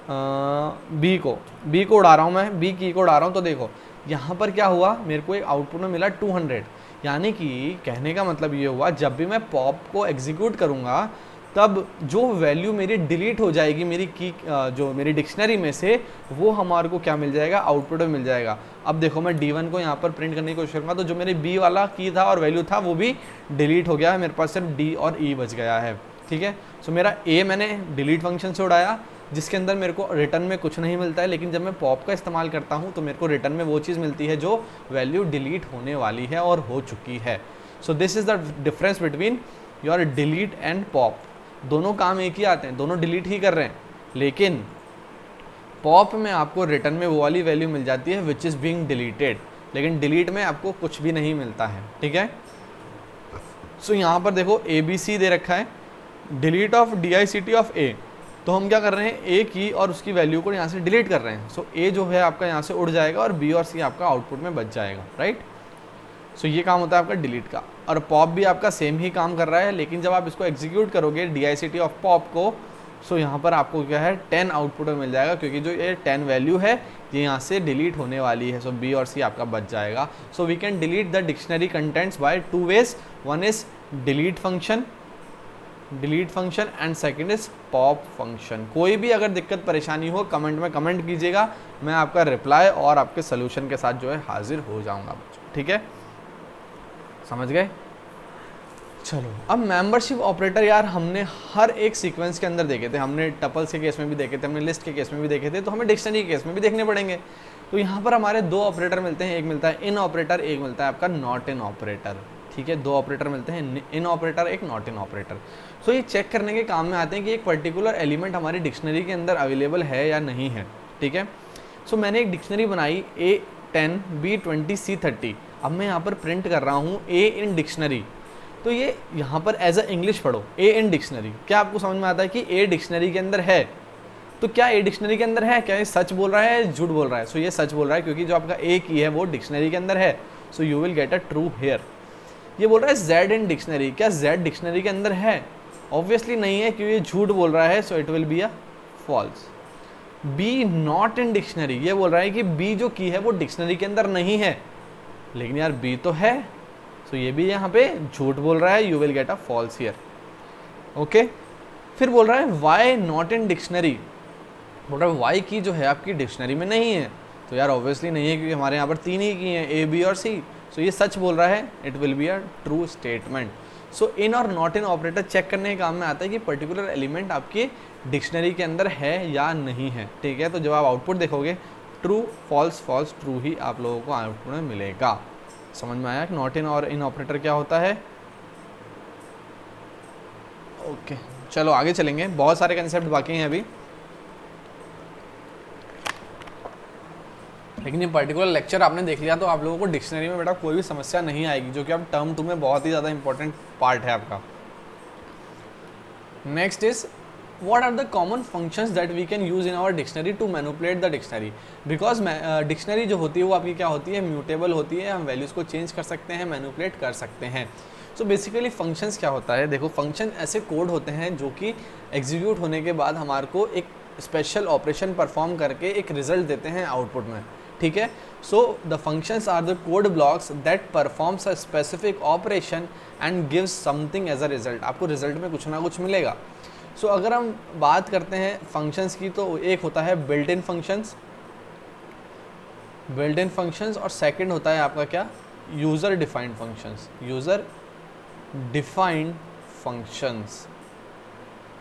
A: बी को उड़ा रहा हूँ मैं, बी की को उड़ा रहा हूँ, तो देखो यहाँ पर क्या हुआ, मेरे को एक आउटपुट में मिला 200, यानी कि कहने का मतलब ये हुआ जब भी मैं पॉप को एग्जीक्यूट करूँगा तब जो वैल्यू मेरी डिलीट हो जाएगी मेरी की जो मेरी डिक्शनरी में से, वो हमारे को क्या मिल जाएगा, आउटपुट में मिल जाएगा। अब देखो मैं D1 को यहाँ पर प्रिंट करने की कोशिश करूँगा तो जो मेरे B वाला की था और वैल्यू था वो भी डिलीट हो गया है, मेरे पास सिर्फ D और E बच गया है, ठीक है। सो मेरा A मैंने डिलीट फंक्शन से उड़ाया जिसके अंदर मेरे को रिटर्न में कुछ नहीं मिलता है, लेकिन जब मैं पॉप का इस्तेमाल करता हूँ तो मेरे को रिटर्न में वो चीज़ मिलती है जो वैल्यू डिलीट होने वाली है और हो चुकी है। So this is the difference between your delete and pop. दोनों काम एक ही आते हैं, दोनों डिलीट ही कर रहे हैं, लेकिन पॉप में आपको रिटर्न में वो वाली वैल्यू मिल जाती है विच इज़ बीइंग डिलीटेड, लेकिन डिलीट में आपको कुछ भी नहीं मिलता है, ठीक है। सो यहाँ पर देखो ABC दे रखा है, delete of DICT of A, तो हम क्या कर रहे हैं, A की और उसकी वैल्यू को यहाँ से डिलीट कर रहे हैं। सो A जो है आपका यहाँ से उड़ जाएगा और B और C आपका आउटपुट में बच जाएगा, राइट। सो ये काम होता है आपका डिलीट का, और पॉप भी आपका सेम ही काम कर रहा है, लेकिन जब आप इसको एग्जीक्यूट करोगे DICT ऑफ पॉप को, सो यहाँ पर आपको क्या है 10 आउटपुट में मिल जाएगा, क्योंकि जो ये 10 वैल्यू है ये यहाँ से डिलीट होने वाली है। सो B और C आपका बच जाएगा। So we can delete the dictionary contents by 2 ways, one is delete function and second is pop function. कोई भी अगर दिक्कत परेशानी हो कमेंट में कमेंट कीजिएगा, मैं आपका रिप्लाई और आपके सोल्यूशन के साथ जो है हाजिर हो जाऊंगा, ठीक है, समझ गए। चलो अब मेंबरशिप ऑपरेटर यार हमने हर एक सीक्वेंस के अंदर देखे थे, हमने टपल्स के केस में भी देखे थे, हमने लिस्ट के केस में भी देखे थे, तो हमें डिक्शनरी के केस में भी देखने पड़ेंगे। तो यहाँ पर हमारे दो ऑपरेटर मिलते हैं, एक मिलता है इन ऑपरेटर, एक मिलता है आपका नॉट इन ऑपरेटर, ठीक है। दो ऑपरेटर मिलते हैं, इन ऑपरेटर एक, नॉट इन ऑपरेटर। सो ये चेक करने के काम में आते हैं कि एक पर्टिकुलर एलिमेंट हमारी डिक्शनरी के अंदर अवेलेबल है या नहीं है, ठीक है। सो मैंने एक डिक्शनरी बनाई A10 B20 C30, अब मैं यहाँ पर प्रिंट कर रहा हूँ A इन डिक्शनरी, तो ये यहाँ पर एज अ इंग्लिश पढ़ो A इन डिक्शनरी। क्या आपको समझ में आता है कि A डिक्शनरी के अंदर है? तो क्या A डिक्शनरी के अंदर है? क्या ये सच बोल रहा है, झूठ बोल रहा है? सो ये सच बोल रहा है, क्योंकि जो आपका A की है वो डिक्शनरी के अंदर है। So you will get a true here. ये बोल रहा है Z इन डिक्शनरी, क्या Z डिक्शनरी के अंदर है? ऑब्वियसली नहीं है, क्योंकि ये झूठ बोल रहा है, so it will be a false. B not in dictionary, ये बोल रहा है कि B जो की है वो डिक्शनरी के अंदर नहीं है, लेकिन यार B तो है, सो ये भी यहाँ पे झूठ बोल रहा है, you will get a false here. Okay, फिर बोल रहा है वाई नॉट इन डिक्शनरी, बोल रहा है वाई की जो है आपकी डिक्शनरी में नहीं है। तो यार ऑब्वियसली नहीं है क्योंकि हमारे यहाँ पर 3 ही की हैं, ए बी और सी। सो ये सच बोल रहा है, it will be a true statement. So in और नॉट इन ऑपरेटर चेक करने के काम में आता है कि पर्टिकुलर एलिमेंट आपके डिक्शनरी के अंदर है या नहीं है। ठीक है, तो जब आप आउटपुट देखोगे ट्रू फॉल्स फॉल्स ट्रू ही आप लोगों को आउटपुट में मिलेगा। समझ में आया कि नॉट इन और इन ऑपरेटर क्या होता है। ओके चलो आगे चलेंगे, बहुत सारे कंसेप्ट बाकी हैं अभी, लेकिन ये पर्टिकुलर लेक्चर आपने देख लिया तो आप लोगों को डिक्शनरी में बेटा कोई भी समस्या नहीं आएगी, जो कि अब टर्म 2 में बहुत ही ज़्यादा इंपॉर्टेंट पार्ट है आपका। Next is what are the common functions that we can use in our dictionary to manipulate the dictionary, because dictionary जो होती है वो आपकी क्या होती है, म्यूटेबल होती है, हम वैल्यूज़ को चेंज कर सकते हैं, मैनिपुलेट कर सकते हैं। सो बेसिकली फंक्शंस क्या होता है, देखो फंक्शन ऐसे कोड होते हैं जो कि एग्जीक्यूट होने के बाद हमारे को एक स्पेशल ऑपरेशन परफॉर्म करके एक रिजल्ट देते हैं आउटपुट में। ठीक है, so the functions are the code blocks that performs a specific operation and gives something as a result, आपको रिजल्ट में कुछ ना कुछ मिलेगा। सो अगर हम बात करते हैं फंक्शंस की तो एक होता है बिल्ट इन फंक्शंस, और सेकंड होता है आपका क्या, यूज़र डिफाइंड फंक्शंस।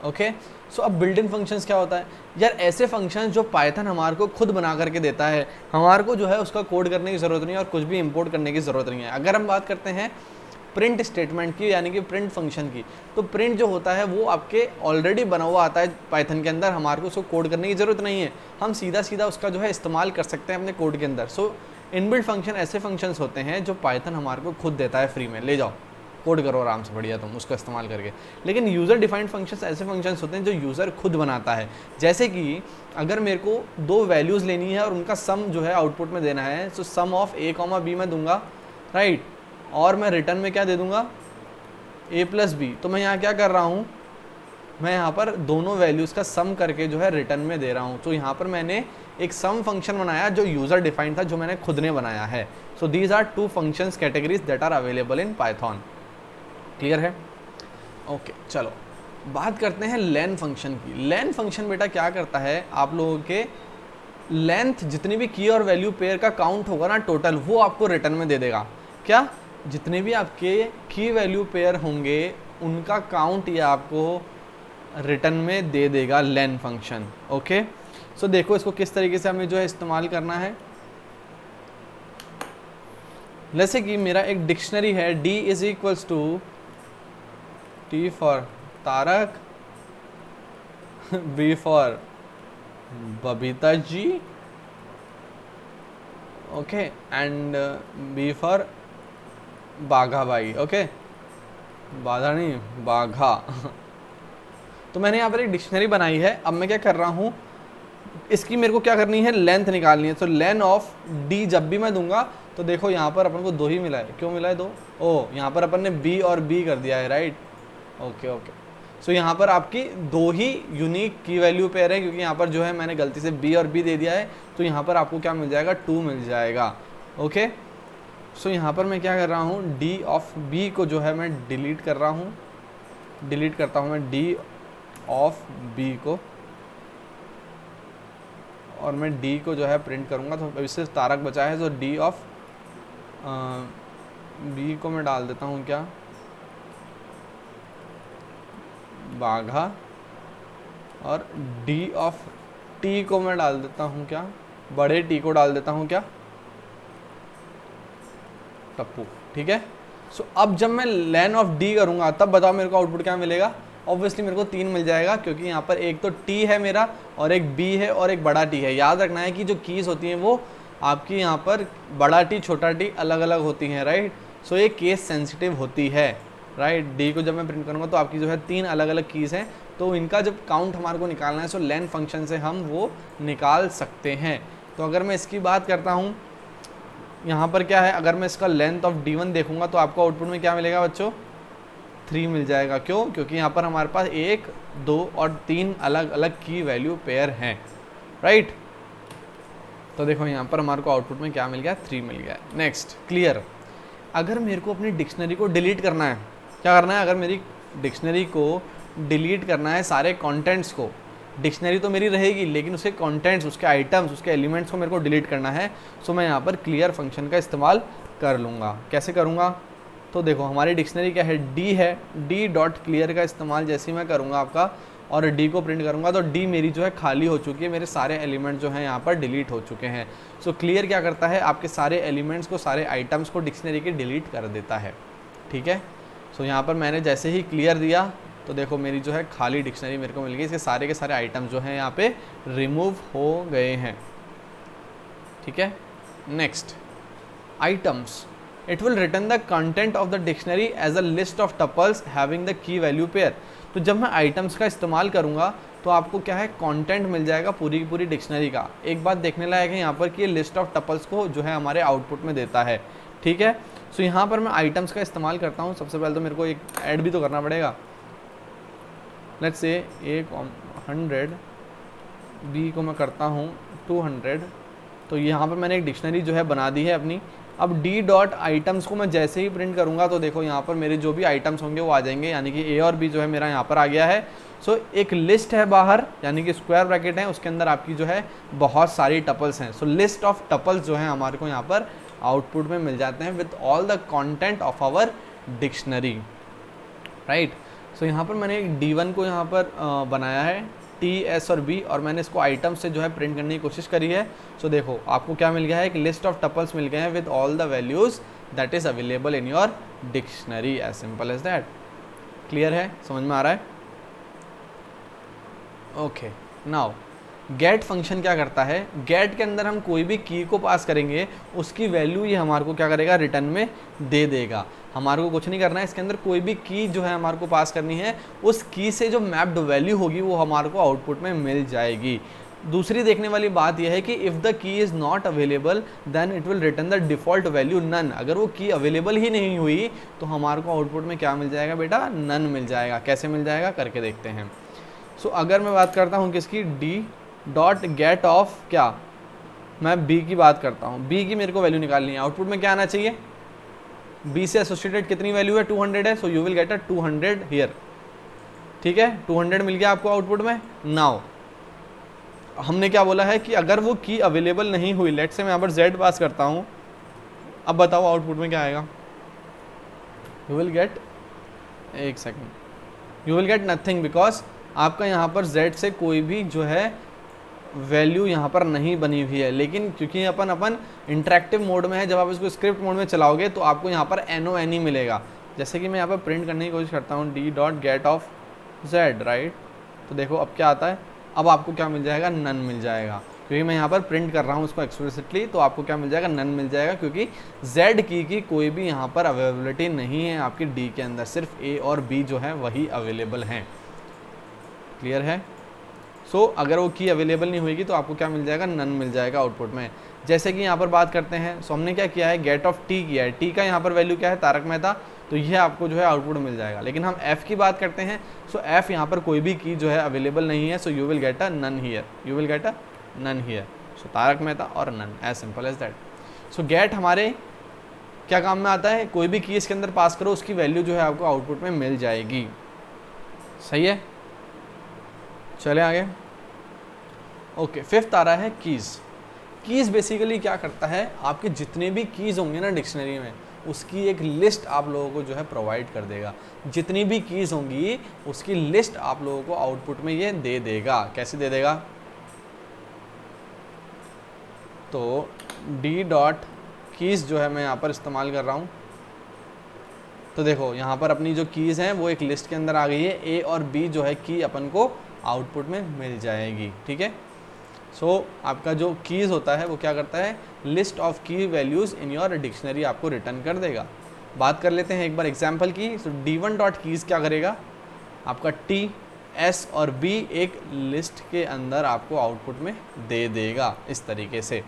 A: ओके, सो अब बिल्ट इन फंक्शंस क्या होता है यार, ऐसे फंक्शंस जो पाइथन हमारे को खुद बना करके देता है, हमारे को जो है उसका कोड करने की ज़रूरत नहीं है और कुछ भी इंपोर्ट करने की ज़रूरत नहीं है। अगर हम बात करते हैं प्रिंट स्टेटमेंट की, यानी कि प्रिंट फंक्शन की, तो प्रिंट जो होता है वो आपके ऑलरेडी बना हुआ आता है पाइथन के अंदर, हमारे को उसको कोड करने की ज़रूरत नहीं है, हम सीधा उसका जो है इस्तेमाल कर सकते हैं अपने कोड के अंदर। सो इनबिल्ट फंक्शन ऐसे फंक्शंस होते हैं जो पाइथन हमारे को खुद देता है फ्री में, ले जाओ कोड करो आराम से बढ़िया तुम उसका इस्तेमाल करके। लेकिन यूज़र डिफाइंड फंक्शंस ऐसे फंक्शंस होते हैं जो यूज़र खुद बनाता है। जैसे कि अगर मेरे को 2 वैल्यूज़ लेनी है और उनका सम जो है आउटपुट में देना है, सो सम ऑफ a, b मैं दूंगा, राइट, और मैं रिटर्न में क्या दे दूंगा, a प्लस बी। तो मैं यहाँ क्या कर रहा हूँ, मैं यहाँ पर दोनों वैल्यूज़ का सम करके जो है रिटर्न में दे रहा हूँ। तो यहाँ पर मैंने एक सम फंक्शन बनाया जो यूज़र डिफाइंड था, जो मैंने खुद ने बनाया है। So these are 2 functions categories that are available in Python. Clear है? ओके चलो बात करते हैं लेन फंक्शन की। लेन फंक्शन बेटा क्या करता है, आप लोगों के लेंथ जितनी भी की और वैल्यू पेयर का काउंट होगा ना टोटल, वो आपको रिटर्न में दे देगा। क्या, जितने भी आपके की वैल्यू पेयर होंगे उनका काउंट ये आपको रिटर्न में दे देगा लेन फंक्शन। ओके, सो देखो इसको किस तरीके से हमें जो है इस्तेमाल करना है। जैसे कि मेरा एक डिक्शनरी है, D is equals to T for Tarak, B for Babita ji, okay, and B for Bagha भाई। ओके, बाधा नहीं, बाघा। तो मैंने यहाँ पर एक डिक्शनरी बनाई है। अब मैं क्या कर रहा हूँ, इसकी मेरे को क्या करनी है, लेंथ निकालनी है। तो लेन ऑफ D जब भी मैं दूंगा तो देखो यहाँ पर अपन को 2 ही मिला है। क्यों मिला है 2? ओ, यहाँ पर अपन ने B और B कर दिया है, राइट। ओके ओके, सो यहाँ पर आपकी 2 ही यूनिक की वैल्यू पेयर है, क्योंकि यहाँ पर जो है मैंने गलती से B और B दे दिया है। तो यहाँ पर आपको क्या मिल जाएगा, 2 मिल जाएगा। ओके, सो यहाँ पर मैं क्या कर रहा हूँ, D ऑफ B को जो है मैं डिलीट कर रहा हूँ, डिलीट करता हूँ मैं D ऑफ B को, और मैं D को जो है प्रिंट करूँगा। तो इससे तारक बचा है, तो D ऑफ B को मैं डाल देता हूँ क्या, बाघा, और D ऑफ T को मैं डाल देता हूँ क्या, बड़े T को डाल देता हूँ क्या, टप्पू। ठीक है, सो अब जब मैं लेन ऑफ D करूँगा तब बताओ मेरे को आउटपुट क्या मिलेगा। ऑब्वियसली मेरे को 3 मिल जाएगा, क्योंकि यहाँ पर एक तो T है मेरा और एक B है और एक बड़ा T है। याद रखना है कि जो कीज़ होती हैं वो आपकी यहाँ पर बड़ा T छोटा T अलग अलग होती हैं, राइट। सो ये केस सेंसिटिव होती है, राइट। D को जब मैं प्रिंट करूँगा तो आपकी जो है 3 अलग अलग कीज़ हैं, तो इनका जब काउंट हमारे को निकालना है, सो लेन फंक्शन से हम वो निकाल सकते हैं। तो अगर मैं इसकी बात करता हूँ, यहाँ पर क्या है, अगर मैं इसका लेंथ ऑफ D1 देखूँगा तो आपको आउटपुट में क्या मिलेगा बच्चों, 3 मिल जाएगा। क्यों? क्योंकि यहाँ पर हमारे पास 1, 2 और 3 अलग अलग की वैल्यू पेयर हैं, राइट। तो देखो यहाँ पर हमारे को आउटपुट में क्या मिल गया, 3 मिल गया। Next, clear. अगर मेरे को अपनी डिक्शनरी को डिलीट करना है, क्या करना है, अगर मेरी डिक्शनरी को डिलीट करना है, सारे कंटेंट्स को, डिक्शनरी तो मेरी रहेगी लेकिन उसके कंटेंट्स, उसके आइटम्स, उसके एलिमेंट्स को मेरे को डिलीट करना है, सो मैं यहाँ पर क्लियर फंक्शन का इस्तेमाल कर लूँगा। कैसे करूँगा, तो देखो हमारी डिक्शनरी क्या है, डी है, डी डॉट क्लियर का इस्तेमाल जैसे ही मैं करूँगा आपका और डी को प्रिंट करूँगा तो डी मेरी जो है खाली हो चुकी है, मेरे सारे एलिमेंट जो हैं यहाँ पर डिलीट हो चुके हैं। सो क्लियर क्या करता है, आपके सारे एलिमेंट्स को, सारे आइटम्स को डिक्शनरी के डिलीट कर देता है। ठीक है, सो यहाँ पर मैंने जैसे ही क्लियर दिया तो देखो मेरी जो है खाली डिक्शनरी मेरे को मिल गई, इसके सारे के सारे आइटम्स जो हैं यहाँ पे रिमूव हो गए हैं। ठीक है, next items, it will return the content of the dictionary as a list of tuples having the key value pair. तो जब मैं आइटम्स का इस्तेमाल करूँगा तो आपको क्या है, कंटेंट मिल जाएगा पूरी की पूरी डिक्शनरी का। एक बात देखने लायक है यहाँ पर कि ये लिस्ट ऑफ टपल्स को जो है हमारे आउटपुट में देता है। ठीक है, सो यहाँ पर मैं आइटम्स का इस्तेमाल करता हूँ। सबसे पहले तो मेरे को एक ऐड भी तो करना पड़ेगा। लेट्स से ए 100, बी को मैं करता हूँ 200, तो यहाँ पर मैंने एक डिक्शनरी जो है बना दी है अपनी। अब डी डॉट आइटम्स को मैं जैसे ही प्रिंट करूँगा तो देखो यहाँ पर मेरे जो भी आइटम्स होंगे वो आ जाएंगे, यानी कि ए और बी जो है मेरा यहाँ पर आ गया है। सो एक लिस्ट है बाहर, यानी कि स्क्वायर ब्रैकेट है, उसके अंदर आपकी जो है बहुत सारी टपल्स हैं। सो लिस्ट ऑफ टपल्स जो है हमारे को यहाँ पर आउटपुट में मिल जाते हैं with all the content of our dictionary, right. So यहाँ पर मैंने एक D1 को यहाँ पर बनाया है, T, S और B, और मैंने इसको आइटम से जो है प्रिंट करने की कोशिश करी है। सो देखो आपको क्या मिल गया है, एक लिस्ट ऑफ टपल्स मिल गए हैं with all the values that is available in your dictionary, as simple as that. Clear है, समझ में आ रहा है? ओके, नाउ गेट फंक्शन क्या करता है, गेट के अंदर हम कोई भी की को पास करेंगे, उसकी वैल्यू ये हमारे को क्या करेगा, रिटर्न में दे देगा। हमारे को कुछ नहीं करना है, इसके अंदर कोई भी की जो है हमारे को पास करनी है, उस की से जो मैप्ड वैल्यू होगी वो हमारे को आउटपुट में मिल जाएगी। दूसरी देखने वाली बात यह है कि if the key is not available then it will return the default value none. अगर वो की अवेलेबल ही नहीं हुई तो हमारे को आउटपुट में क्या मिल जाएगा बेटा, नन मिल जाएगा। कैसे मिल जाएगा, करके देखते हैं। सो अगर मैं बात करता हूँ किसकी, डी डॉट गेट ऑफ क्या, मैं बी की बात करता हूँ, बी की मेरे को वैल्यू निकालनी है। आउटपुट में क्या आना चाहिए, बी से एसोसिएटेड कितनी वैल्यू है, 200 है, so you will get a 200 here. ठीक है, 200 मिल गया आपको आउटपुट में। नाउ हमने क्या बोला है कि अगर वो की अवेलेबल नहीं हुई, लेट से मैं यहाँ पर z पास करता हूँ, अब बताओ आउटपुट में क्या आएगा, यू विल गेट, एक second, you will gate nothing, because आपका यहाँ पर z से कोई भी जो है वैल्यू यहाँ पर नहीं बनी हुई है। लेकिन क्योंकि अपन इंटरेक्टिव मोड में है, जब आप इसको स्क्रिप्ट मोड में चलाओगे तो आपको यहाँ पर NONE मिलेगा। जैसे कि मैं यहाँ पर प्रिंट करने की कोशिश करता हूँ, D dot gate of z, right, तो देखो अब क्या आता है, अब आपको क्या मिल जाएगा, नन मिल जाएगा। क्योंकि मैं यहाँ पर प्रिंट कर रहा हूँ उसको एक्सप्लिसिटली, तो आपको क्या मिल जाएगा, नन मिल जाएगा, क्योंकि z की कोई भी यहाँ पर अवेलेबिलिटी नहीं है आपकी डी के अंदर, सिर्फ a और b जो है वही अवेलेबल हैं। क्लियर है? सो अगर वो की अवेलेबल नहीं होगी तो आपको क्या मिल जाएगा, नन मिल जाएगा आउटपुट में। जैसे कि यहाँ पर बात करते हैं, सो हमने क्या किया है, गेट ऑफ टी किया है, टी का यहाँ पर वैल्यू क्या है, तारक मेहता, तो ये आपको जो है आउटपुट मिल जाएगा। लेकिन हम एफ की बात करते हैं, सो एफ यहाँ पर कोई भी की जो है अवेलेबल नहीं है, so you will get a none here, you will get a none here. So Tarak Mehta और none, as simple as that. So get हमारे क्या काम में आता है, कोई भी की इसके अंदर पास करो, उसकी वैल्यू जो है आपको आउटपुट में मिल जाएगी। सही है, चले आगे। ओके, फिफ्थ आ रहा है कीज़। कीज़ बेसिकली क्या करता है, आपके जितने भी कीज़ होंगे ना डिक्शनरी में, उसकी एक लिस्ट आप लोगों को जो है प्रोवाइड कर देगा। जितनी भी कीज़ होंगी उसकी लिस्ट आप लोगों को आउटपुट में ये दे देगा। कैसे दे देगा, तो डी डॉट कीज़ जो है मैं यहाँ पर इस्तेमाल कर रहा हूँ, तो देखो यहाँ पर अपनी जो कीज़ हैं वो एक लिस्ट के अंदर आ गई है, ए और बी जो है की अपन को आउटपुट में मिल जाएगी। ठीक है, सो आपका जो कीज़ होता है वो क्या करता है, लिस्ट ऑफ की वैल्यूज़ इन योर डिक्शनरी आपको रिटर्न कर देगा। बात कर लेते हैं एक बार एग्जांपल की। सो D1 डॉट कीज़ क्या करेगा, आपका T, S और B एक लिस्ट के अंदर आपको आउटपुट में दे देगा इस तरीके से।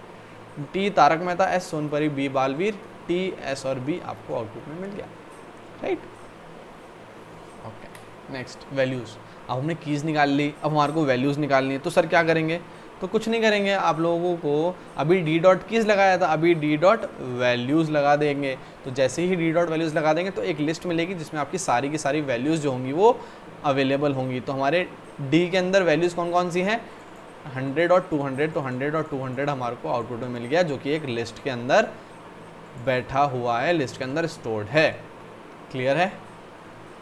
A: T Tarak Mehta, S Sonpari, B Baalveer, T, S और B आपको आउटपुट में मिल गया, राइट। Okay, next values. अब हमने कीज़ निकाल ली, अब हमारे को वैल्यूज़ निकालनी है, तो सर क्या करेंगे, तो कुछ नहीं करेंगे, आप लोगों को अभी डी डॉट कीज लगाया था, अभी डी डॉट वैल्यूज़ लगा देंगे। तो जैसे ही डी डॉट वैल्यूज़ लगा देंगे तो एक लिस्ट मिलेगी जिसमें आपकी सारी की सारी वैल्यूज़ जो होंगी वो अवेलेबल होंगी। तो हमारे डी के अंदर वैल्यूज़ कौन कौन सी हैं, 100 और 200। तो 100 और 200 हमारे को आउटपुट में मिल गया, जो कि एक लिस्ट के अंदर बैठा हुआ है, लिस्ट के अंदर स्टोर्ड है। क्लियर है?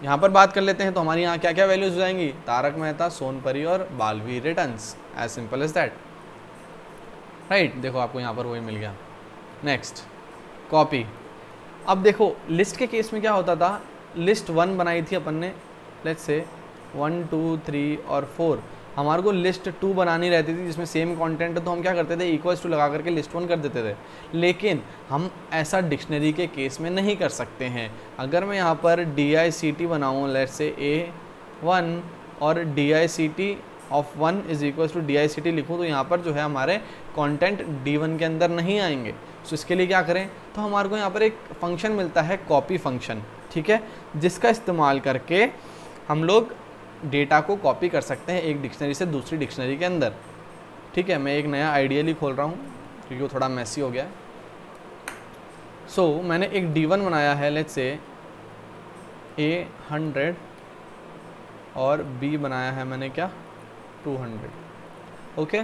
A: यहाँ पर बात कर लेते हैं तो हमारी यहाँ क्या क्या वैल्यूज हो जाएंगी, तारक मेहता, सोनपरी और Baalveer returns, as simple as that, right. देखो आपको यहाँ पर वही मिल गया। Next copy. अब देखो लिस्ट के केस में क्या होता था, लिस्ट 1 बनाई थी अपन ने, लेट्स से 1 2 3 और 4, हमारे को लिस्ट 2 बनानी रहती थी जिसमें सेम कंटेंट है, तो हम क्या करते थे, इक्वल्स टू लगा करके लिस्ट 1 कर देते थे। लेकिन हम ऐसा डिक्शनरी के केस में नहीं कर सकते हैं। अगर मैं यहाँ पर DICT बनाऊँ, लेट्स से A1 और DICT of 1 is equals to DICT लिखूँ, तो यहाँ पर जो है हमारे कंटेंट D1 के अंदर नहीं आएंगे। तो इसके लिए क्या करें, तो हमारे को यहाँ पर एक फंक्शन मिलता है कॉपी फंक्शन, ठीक है, जिसका इस्तेमाल करके हम लोग डेटा को कॉपी कर सकते हैं एक डिक्शनरी से दूसरी डिक्शनरी के अंदर। ठीक है, मैं एक नया आइडियली खोल रहा हूँ क्योंकि वो थोड़ा मैसी हो गया है। सो मैंने एक D1 बनाया है, लेट्स से A100 और B बनाया है मैंने क्या 200। ओके,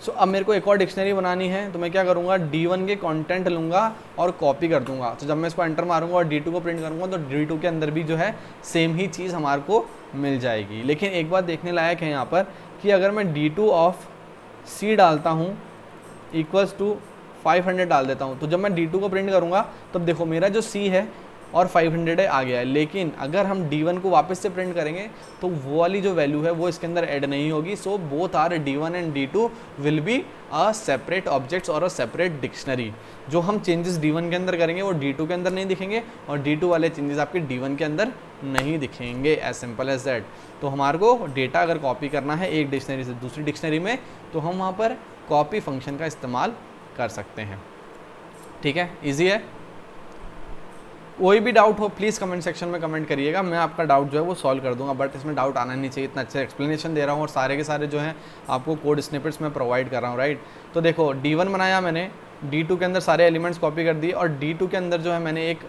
A: सो अब मेरे को एक और डिक्शनरी बनानी है, तो मैं क्या करूँगा, D1 के कंटेंट लूँगा और कॉपी कर दूंगा। तो जब मैं इसको एंटर मारूंगा और D2 को प्रिंट करूँगा तो D2 के अंदर भी जो है सेम ही चीज़ हमारे को मिल जाएगी। लेकिन एक बात देखने लायक है यहाँ पर कि अगर मैं D2 ऑफ C डालता हूँ इक्वल्स टू 500 डाल देता हूँ, तो जब मैं D2 को प्रिंट करूँगा तब देखो मेरा जो C है और 500 है आ गया है। लेकिन अगर हम D1 को वापस से प्रिंट करेंगे तो वो वाली जो वैल्यू है वो इसके अंदर ऐड नहीं होगी। So both are D1 and D2 will be a separate objects और अ सेपरेट डिक्शनरी। जो हम चेंजेस D1 के अंदर करेंगे वो D2 के अंदर नहीं दिखेंगे और D2 वाले चेंजेस आपके D1 के अंदर नहीं दिखेंगे, एज सिंपल एज दैट। तो हमारे को डेटा अगर कॉपी करना है एक डिक्शनरी से दूसरी डिक्शनरी में तो हम वहाँ पर कॉपी फंक्शन का इस्तेमाल कर सकते हैं। ठीक है, ईजी है। कोई भी डाउट हो प्लीज़ कमेंट सेक्शन में कमेंट करिएगा, मैं आपका डाउट जो है वो सॉल्व कर दूंगा। बट इसमें डाउट आना नहीं चाहिए, इतना अच्छा एक्सप्लेनेशन दे रहा हूँ और सारे के सारे जो हैं आपको कोड स्निपेट्स में प्रोवाइड कर रहा हूँ, राइट। तो देखो D1 बनाया मैंने, D2 के अंदर सारे एलिमेंट्स कॉपी कर दिए और D2 के अंदर जो है मैंने एक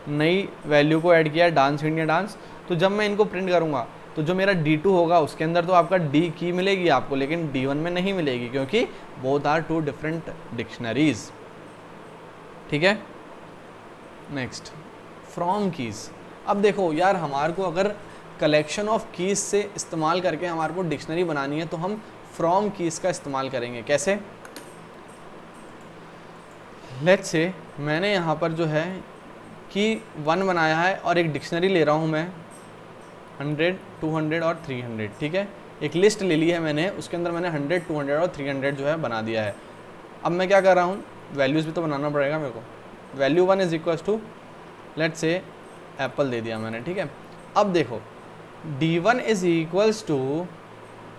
A: नई वैल्यू को ऐड किया है, डांस इंडिया डांस। तो जब मैं इनको प्रिंट करूँगा तो जो मेरा D2 होगा उसके अंदर तो आपका D की मिलेगी आपको, लेकिन D1 में नहीं मिलेगी क्योंकि both are two different dictionaries. ठीक है, नेक्स्ट फ्रॉम कीज़। अब देखो यार हमारे को अगर कलेक्शन ऑफ कीज़ से इस्तेमाल करके हमारे को डिक्शनरी बनानी है तो हम फ्रॉम कीज़ का इस्तेमाल करेंगे। कैसे? लेट्स से मैंने यहाँ पर जो है की 1 बनाया है और एक डिक्शनरी ले रहा हूँ मैं 100, 200 और 300। ठीक है, एक लिस्ट ले ली है मैंने, उसके अंदर मैंने 100, 200 और 300 जो है बना दिया है। अब मैं क्या कर रहा हूँ, वैल्यूज़ भी तो बनाना पड़ेगा मेरे को। Value 1 is equals to let's say apple दे दिया मैंने। ठीक है, अब देखो D1 इज इक्वल्स टू,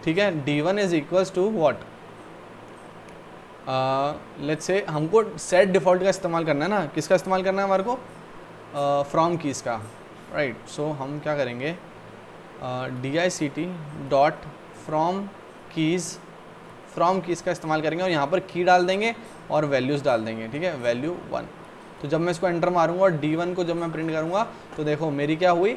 A: ठीक है, D1 is equals to what, let's say हमको सेट डिफ़ॉल्ट का इस्तेमाल करना है ना। किसका इस्तेमाल करना है हमारे को? फ्रॉम कीज़ का, राइट। सो हम क्या करेंगे, DICT डॉट फ्रॉम कीज़ का इस्तेमाल करेंगे और यहाँ पर की डाल देंगे और वैल्यूज़ डाल देंगे। ठीक है, वैल्यू 1। तो जब मैं इसको एंटर मारूंगा और D1 को जब मैं प्रिंट करूंगा तो देखो मेरी क्या हुई,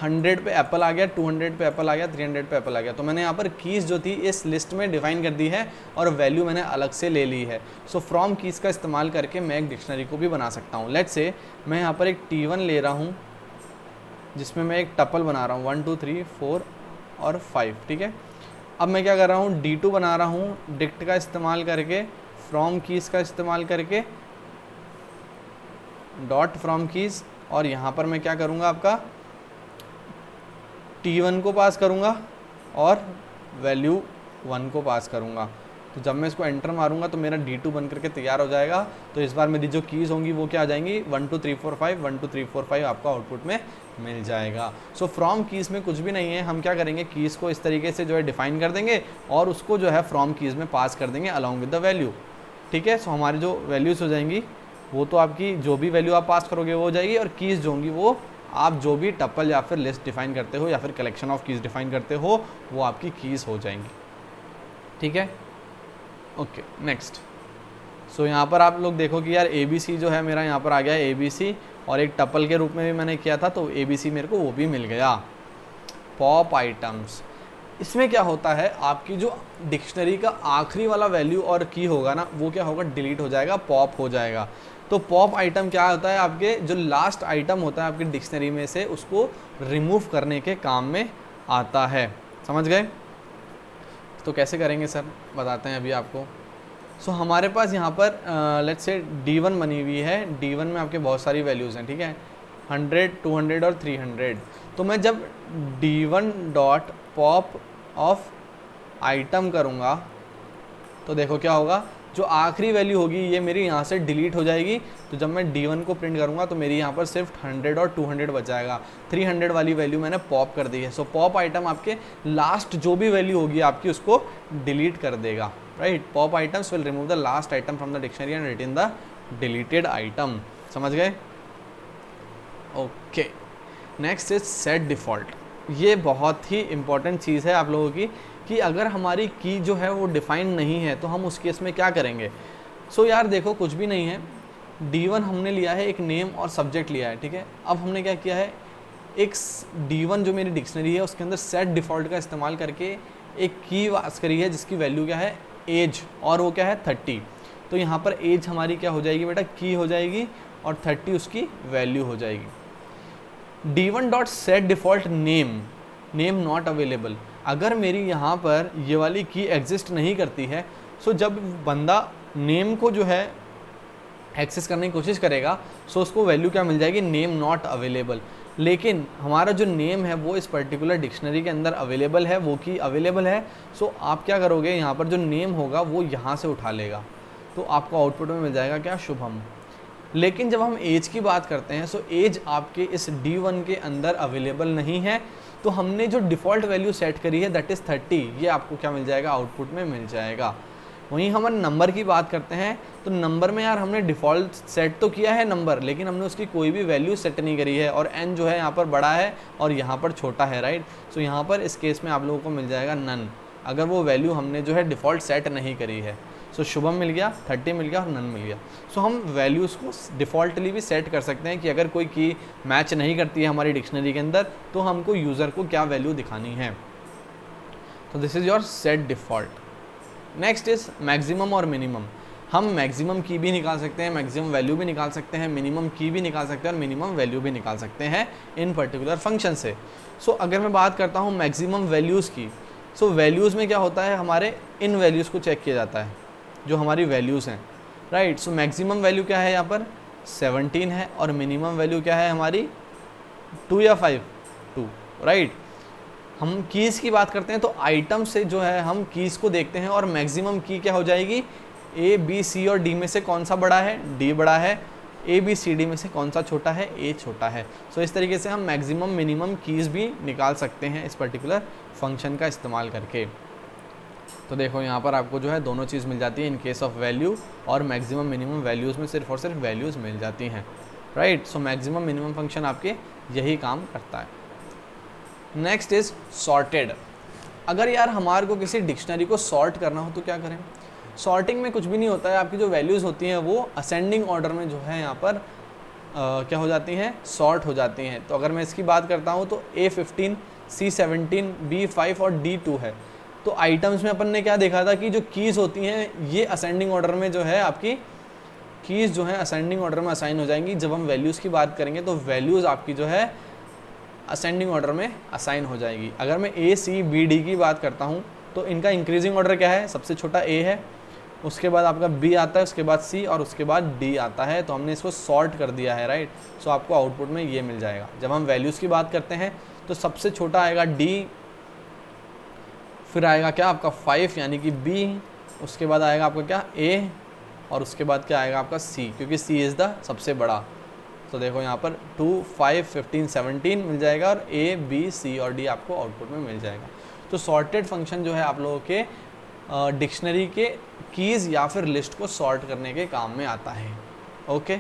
A: 100 पे एप्पल आ गया, 200 पे एप्पल आ गया, 300 पे एप्पल आ गया। तो मैंने यहाँ पर कीज़ जो थी इस लिस्ट में डिफाइन कर दी है और वैल्यू मैंने अलग से ले ली है। सो फ्रॉम कीज़ का इस्तेमाल करके मैं एक डिक्शनरी को भी बना सकता हूँ। लेट्स से मैं यहाँ पर एक T1 ले रहा हूँ जिसमें मैं एक टपल बना रहा हूँ 1 2 3 4 और 5। ठीक है, अब मैं क्या कर रहा हूँ, D2 बना रहा हूँ डिक्ट का इस्तेमाल करके, फ्रॉम कीज़ का इस्तेमाल करके, डॉट फ्रॉम कीज़, और यहाँ पर मैं क्या करूँगा, आपका T1 को पास करूँगा और वैल्यू 1 को पास करूँगा। तो जब मैं इसको एंटर मारूंगा तो मेरा D2 बन करके तैयार हो जाएगा। तो इस बार मेरी जो कीज़ होंगी वो क्या आ जाएंगी, 1 2 3 4 5, 1 2 3 4 5 आपको आउटपुट में मिल जाएगा। सो फ्रॉम कीज़ में कुछ भी नहीं है, हम क्या करेंगे, कीज़ को इस तरीके से जो है डिफाइन कर देंगे और उसको जो है फ्रॉम कीज़ में पास कर देंगे अलॉन्ग विद द वैल्यू। ठीक है, सो हमारी जो वैल्यूज़ हो जाएंगी वो तो आपकी जो भी वैल्यू आप पास करोगे वो हो जाएगी, और कीज़ जो होंगी वो आप जो भी टपल या फिर लिस्ट डिफाइन करते हो या फिर कलेक्शन ऑफ कीज़ डिफाइन करते हो वो आपकी कीज़ हो जाएंगी। ठीक है, ओके नेक्स्ट। सो यहाँ पर आप लोग देखो कि यार ABC जो है मेरा यहाँ पर आ गया है ABC, और एक टपल के रूप में भी मैंने किया था तो ABC मेरे को वो भी मिल गया। पॉप आइटम्स, इसमें क्या होता है आपकी जो डिक्शनरी का आखिरी वाला वैल्यू और की होगा ना वो क्या होगा, डिलीट हो जाएगा, पॉप हो जाएगा। तो पॉप आइटम क्या होता है, आपके जो लास्ट आइटम होता है आपकी डिक्शनरी में से उसको रिमूव करने के काम में आता है। समझ गए? तो कैसे करेंगे सर, बताते हैं अभी आपको। सो हमारे पास यहाँ पर लेट्स से D1 बनी हुई है। D1 में आपके बहुत सारी वैल्यूज़ हैं, ठीक है, 100, 200 और 300। तो मैं जब D1 dot pop of item करूँगा तो देखो क्या होगा, जो आखिरी वैल्यू होगी ये मेरी यहाँ से डिलीट हो जाएगी। तो जब मैं D1 को प्रिंट करूँगा तो मेरी यहाँ पर सिर्फ 100 और 200 बच जाएगा। 300 वाली वैल्यू मैंने पॉप कर दी है। सो पॉप आइटम आपके लास्ट जो भी वैल्यू होगी आपकी उसको डिलीट कर देगा, right. Pop items will remove the last item from the dictionary and return the deleted item. समझ गए? Okay, next is set default. ये बहुत ही इंपॉर्टेंट चीज़ है आप लोगों की कि अगर हमारी की जो है वो डिफ़ाइन नहीं है तो हम उस केस में क्या करेंगे। सो यार देखो कुछ भी नहीं है, D1 हमने लिया है, एक नेम और सब्जेक्ट लिया है, ठीक है। अब हमने क्या किया है, एक D1 जो मेरी डिक्शनरी है उसके अंदर सेट डिफ़ॉल्ट का इस्तेमाल करके एक की पास करी है जिसकी वैल्यू क्या है, एज, और वो क्या है 30। तो यहाँ पर एज हमारी क्या हो जाएगी बेटा, की हो जाएगी, और 30 उसकी वैल्यू हो जाएगी। D1 dot set default name, name not available. अगर मेरी यहाँ पर ये वाली की एग्जिस्ट नहीं करती है, सो जब बंदा नेम को जो है एक्सेस करने की कोशिश करेगा सो उसको वैल्यू क्या मिल जाएगी, नेम नॉट अवेलेबल। लेकिन हमारा जो नेम है वो इस पर्टिकुलर डिक्शनरी के अंदर अवेलेबल है, वो की अवेलेबल है। सो आप क्या करोगे, यहाँ पर जो नेम होगा वो यहाँ से उठा लेगा, तो आपको आउटपुट में मिल जाएगा क्या, शुभम। लेकिन जब हम एज की बात करते हैं सो एज आपके इस D1 के अंदर अवेलेबल नहीं है, तो हमने जो डिफ़ॉल्ट वैल्यू सेट करी है दैट इज़ 30, ये आपको क्या मिल जाएगा, आउटपुट में मिल जाएगा। वहीं हम नंबर की बात करते हैं तो नंबर में यार हमने डिफ़ॉल्ट सेट तो किया है नंबर, लेकिन हमने उसकी कोई भी वैल्यू सेट नहीं करी है, और n जो है यहाँ पर बड़ा है और यहाँ पर छोटा है, राइट। सो यहाँ पर इस केस में आप लोगों को मिल जाएगा नन, अगर वो वैल्यू हमने जो है डिफ़ॉल्ट सेट नहीं करी है। सो शुभम मिल गया, 30 मिल गया और नन मिल गया। सो हम वैल्यूज़ को डिफ़ॉल्टली भी सेट कर सकते हैं कि अगर कोई की मैच नहीं करती है हमारी डिक्शनरी के अंदर तो हमको यूज़र को क्या वैल्यू दिखानी है। तो this is your set default. Next is maximum और मिनिमम। हम मैक्सिमम की भी निकाल सकते हैं, मैक्सिमम वैल्यू भी निकाल सकते हैं, मिनिमम की भी निकाल सकते हैं और मिनिमम वैल्यू भी निकाल सकते हैं इन पर्टिकुलर फंक्शन से। सो अगर मैं बात करता हूँ मैक्सिमम वैल्यूज़ की, सो वैल्यूज़ में क्या होता है, हमारे इन वैल्यूज़ को चेक किया जाता है जो हमारी वैल्यूज़ हैं, राइट। सो मैक्सिमम वैल्यू क्या है, यहाँ पर 17 है, और मिनिमम वैल्यू क्या है हमारी 2 या 5, 2, राइट। हम कीज़ की बात करते हैं तो आइटम से जो है हम कीज़ को देखते हैं, और मैक्सिमम की क्या हो जाएगी, A, B, C और D में से कौन सा बड़ा है, D बड़ा है, A, B, C, D में से कौन सा छोटा है, A छोटा है। सो इस तरीके से हम मैक्सिमम मिनिमम कीज़ भी निकाल सकते हैं इस पर्टिकुलर फंक्शन का इस्तेमाल करके। तो देखो यहाँ पर आपको जो है दोनों चीज़ मिल जाती है, इन केस ऑफ वैल्यू और मैक्सिमम मिनिमम वैल्यूज़ में सिर्फ और सिर्फ वैल्यूज़ मिल जाती हैं, right. So maximum minimum function आपके यही काम करता है। Next is sorted. अगर यार हमारे को किसी डिक्शनरी को सॉर्ट करना हो तो क्या करें। सॉर्टिंग में कुछ भी नहीं होता है, आपकी जो वैल्यूज़ होती हैं वो असेंडिंग ऑर्डर में जो है यहाँ पर क्या हो जाती हैं, सॉर्ट हो जाती हैं। तो अगर मैं इसकी बात करता हूँ तो A15, C17, B5 और D2 है। तो आइटम्स में अपन ने क्या देखा था कि जो कीज़ होती हैं ये असेंडिंग ऑर्डर में जो है आपकी कीज़ जो है असेंडिंग ऑर्डर में असाइन हो जाएंगी। जब हम वैल्यूज़ की बात करेंगे तो वैल्यूज़ आपकी जो है असेंडिंग ऑर्डर में असाइन हो जाएगी। अगर मैं A, C, B, D की बात करता हूँ तो इनका इंक्रीजिंग ऑर्डर क्या है, सबसे छोटा A है, उसके बाद आपका B आता है, उसके बाद C और उसके बाद D आता है। तो हमने इसको सॉर्ट कर दिया है, राइट। सो आपको आउटपुट में ये मिल जाएगा। जब हम वैल्यूज़ की बात करते हैं तो सबसे छोटा आएगा D, फिर आएगा क्या आपका 5 यानी कि B, उसके बाद आएगा आपका क्या A, और उसके बाद क्या आएगा आपका C, क्योंकि C इज़ द सबसे बड़ा। तो देखो यहाँ पर 2, 5, 15, 17 मिल जाएगा, और A, B, C और D आपको आउटपुट में मिल जाएगा। तो सॉर्टेड फंक्शन जो है आप लोगों के डिक्शनरी के कीज़ या फिर लिस्ट को सॉर्ट करने के काम में आता है। ओके,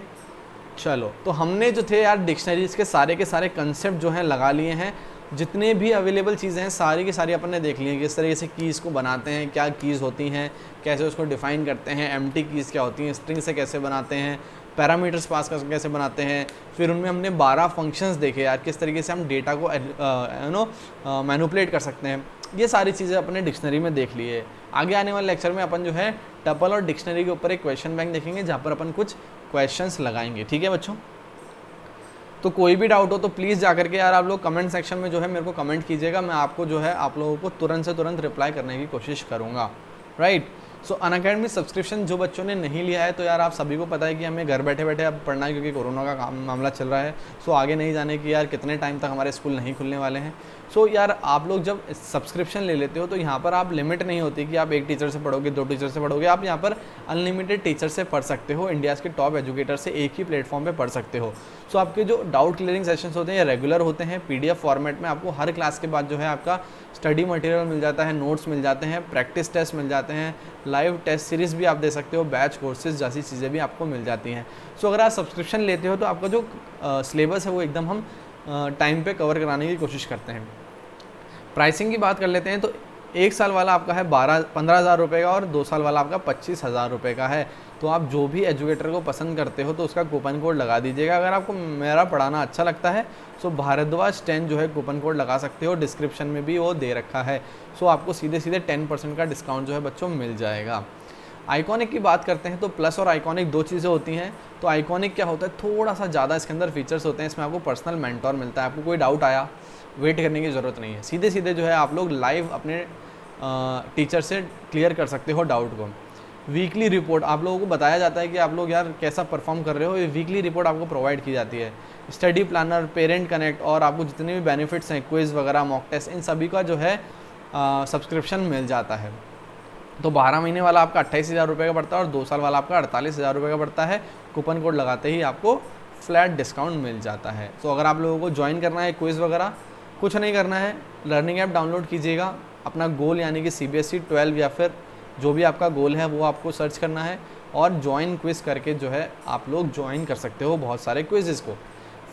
A: चलो तो हमने जो थे यार डिक्शनरीज़ के सारे कंसेप्ट जो हैं लगा लिए हैं। जितने भी अवेलेबल चीज़ें हैं सारी की सारी अपन ने देख ली हैं, किस तरीके से कीज़ को बनाते हैं, क्या कीज़ होती हैं, कैसे उसको डिफ़ाइन करते हैं, एम्प्टी कीज़ क्या होती हैं, स्ट्रिंग से कैसे बनाते हैं, पैरामीटर्स पास कर कैसे बनाते हैं। फिर उनमें हमने 12 फंक्शंस देखे यार, किस तरीके से हम डेटा को मैनिपुलेट कर सकते हैं। ये सारी चीज़ें अपने डिक्शनरी में देख ली है। आगे आने वाले लेक्चर में अपन जो है टपल और डिक्शनरी के ऊपर एक क्वेश्चन बैंक देखेंगे, जहाँ पर अपन कुछ क्वेश्चंस लगाएंगे। ठीक है बच्चों, तो कोई भी डाउट हो तो प्लीज़ जाकर के यार आप लोग कमेंट सेक्शन में जो है मेरे को कमेंट कीजिएगा, मैं आपको जो है आप लोगों को तुरंत से तुरंत रिप्लाई करने की कोशिश करूँगा। राइट, सो अनअकैडमी सब्सक्रिप्शन जो बच्चों ने नहीं लिया है, तो यार आप सभी को पता है कि हमें घर बैठे बैठे अब पढ़ना है, क्योंकि कोरोना का काम मामला चल रहा है। सो आगे नहीं जाने की यार कितने टाइम तक हमारे स्कूल नहीं खुलने वाले हैं। सो यार आप लोग जब सब्सक्रिप्शन ले लेते हो तो यहाँ पर आप लिमिट नहीं होती कि आप एक टीचर से पढ़ोगे, 2 टीचर से पढ़ोगे, आप यहाँ पर अनलिमिटेड टीचर से पढ़ सकते हो, इंडिया के टॉप एजुकेटर से एक ही प्लेटफॉर्म पे पढ़ सकते हो। सो आपके जो डाउट क्लियरिंग सेशंस होते हैं ये रेगुलर होते हैं, PDF फॉर्मेट में आपको हर क्लास के बाद जो है आपका स्टडी मटेरियल मिल जाता है, नोट्स मिल जाते हैं, प्रैक्टिस टेस्ट मिल जाते हैं, लाइव टेस्ट सीरीज़ भी आप दे सकते हो, बैच कोर्सेज जैसी चीज़ें भी आपको मिल जाती हैं। सो अगर आप सब्सक्रिप्शन लेते हो तो आपका जो सिलेबस है वो एकदम हम टाइम पे कवर कराने की कोशिश करते हैं। प्राइसिंग की बात कर लेते हैं तो 1 साल वाला आपका है 15,000 रुपये का और 2 साल वाला आपका 25,000 रुपये का है। तो आप जो भी एजुकेटर को पसंद करते हो तो उसका कूपन कोड लगा दीजिएगा। अगर आपको मेरा पढ़ाना अच्छा लगता है तो भारद्वाज 10 जो है कूपन कोड लगा सकते हो, डिस्क्रिप्शन में भी वो दे रखा है। सो आपको सीधे सीधे 10% का डिस्काउंट जो है बच्चों मिल जाएगा। आइकॉनिक की बात करते हैं तो प्लस और आइकॉनिक 2 चीज़ें होती हैं। तो आइकॉनिक क्या होता है, थोड़ा सा ज़्यादा इसके अंदर फीचर्स होते हैं, इसमें आपको पर्सनल मेंटोर मिलता है, आपको कोई डाउट आया वेट करने की ज़रूरत नहीं है, सीधे सीधे जो है आप लोग लाइव अपने टीचर से क्लियर कर सकते हो डाउट को। वीकली रिपोर्ट आप लोगों को बताया जाता है कि आप लोग यार कैसा परफॉर्म कर रहे हो, ये वीकली रिपोर्ट आपको प्रोवाइड की जाती है। स्टडी प्लानर, पेरेंट कनेक्ट और आपको जितने भी बेनिफिट्स हैं, क्विज़ वगैरह, मॉक टेस्ट, इन सभी का जो है सब्सक्रिप्शन मिल जाता है। तो 12 महीने वाला आपका 28,000 रुपये का पड़ता है और 2 साल वाला आपका 48,000 रुपये का पड़ता है। कूपन कोड लगाते ही आपको फ्लैट डिस्काउंट मिल जाता है। तो अगर आप लोगों को ज्वाइन करना है, क्विज़ वगैरह कुछ नहीं करना है, लर्निंग ऐप डाउनलोड कीजिएगा, अपना गोल यानी कि CBSE 12 या फिर जो भी आपका गोल है वो आपको सर्च करना है और ज्वाइन क्विज़ करके जो है आप लोग ज्वाइन कर सकते हो बहुत सारे क्विज़ेस को।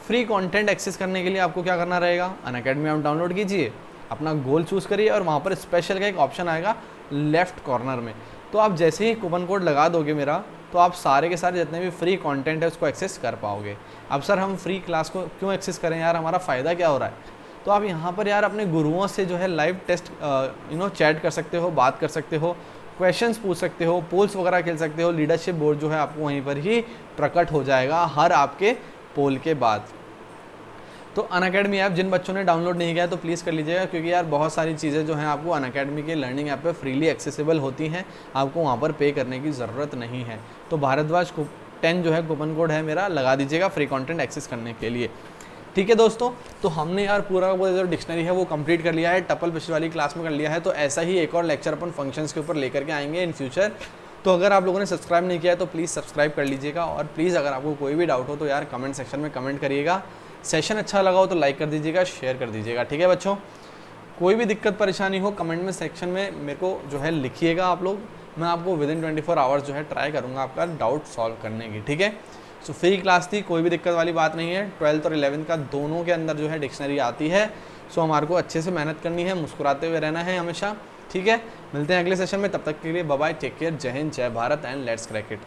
A: फ्री कंटेंट एक्सेस करने के लिए आपको क्या करना रहेगा, अनअकैडमी ऐप डाउनलोड कीजिए, अपना गोल चूज़ करिए और वहाँ पर स्पेशल का एक ऑप्शन आएगा लेफ़्ट कॉर्नर में। तो आप जैसे ही कूपन कोड लगा दोगे मेरा, तो आप सारे के सारे जितने भी फ्री कंटेंट है उसको एक्सेस कर पाओगे। अब सर हम फ्री क्लास को क्यों एक्सेस करें यार, हमारा फ़ायदा क्या हो रहा है? तो आप यहाँ पर यार अपने गुरुओं से जो है लाइव टेस्ट चैट कर सकते हो, बात कर सकते हो, क्वेश्चंस पूछ सकते हो, पोल्स वगैरह खेल सकते हो। लीडरशिप बोर्ड जो है आपको वहीं पर ही प्रकट हो जाएगा हर आपके पोल के बाद। तो अनअकैडमी ऐप जिन बच्चों ने डाउनलोड नहीं किया तो प्लीज़ कर लीजिएगा, क्योंकि यार बहुत सारी चीज़ें जो हैं आपको अनअकैडमी के लर्निंग ऐप पे फ्रीली एक्सेसिबल होती हैं, आपको वहाँ पर पे करने की ज़रूरत नहीं है। तो भारद्वाज 10 जो है कूपन कोड है मेरा, लगा दीजिएगा फ्री कंटेंट एक्सेस करने के लिए। ठीक है दोस्तों, तो हमने यार पूरा जो डिक्शनरी है वो कंप्लीट कर लिया है, टपल पिछली वाली क्लास में कर लिया है। तो ऐसा ही एक और लेक्चर अपन फंक्शंस के ऊपर लेकर के आएंगे इन फ्यूचर। तो अगर आप लोगों ने सब्सक्राइब नहीं किया है तो प्लीज़ सब्सक्राइब कर लीजिएगा और प्लीज़ अगर आपको कोई भी डाउट हो तो यार कमेंट सेक्शन में कमेंट करिएगा। सेशन अच्छा लगा हो तो लाइक कर दीजिएगा, शेयर कर दीजिएगा। ठीक है बच्चों, कोई भी दिक्कत परेशानी हो कमेंट में सेक्शन में मेरे को जो है लिखिएगा आप लोग, मैं आपको विदिन 24 आवर्स जो है ट्राई करूँगा आपका डाउट सॉल्व करने की। ठीक है, सो फ्री क्लास थी, कोई भी दिक्कत वाली बात नहीं है। 12th और 11th का दोनों के अंदर जो है डिक्शनरी आती है। सो हमारे को अच्छे से मेहनत करनी है, मुस्कुराते हुए रहना है हमेशा। ठीक है, मिलते हैं अगले सेशन में, तब तक के लिए बाय बाय, टेक केयर, जय हिंद, जय Bharat and let's crack it.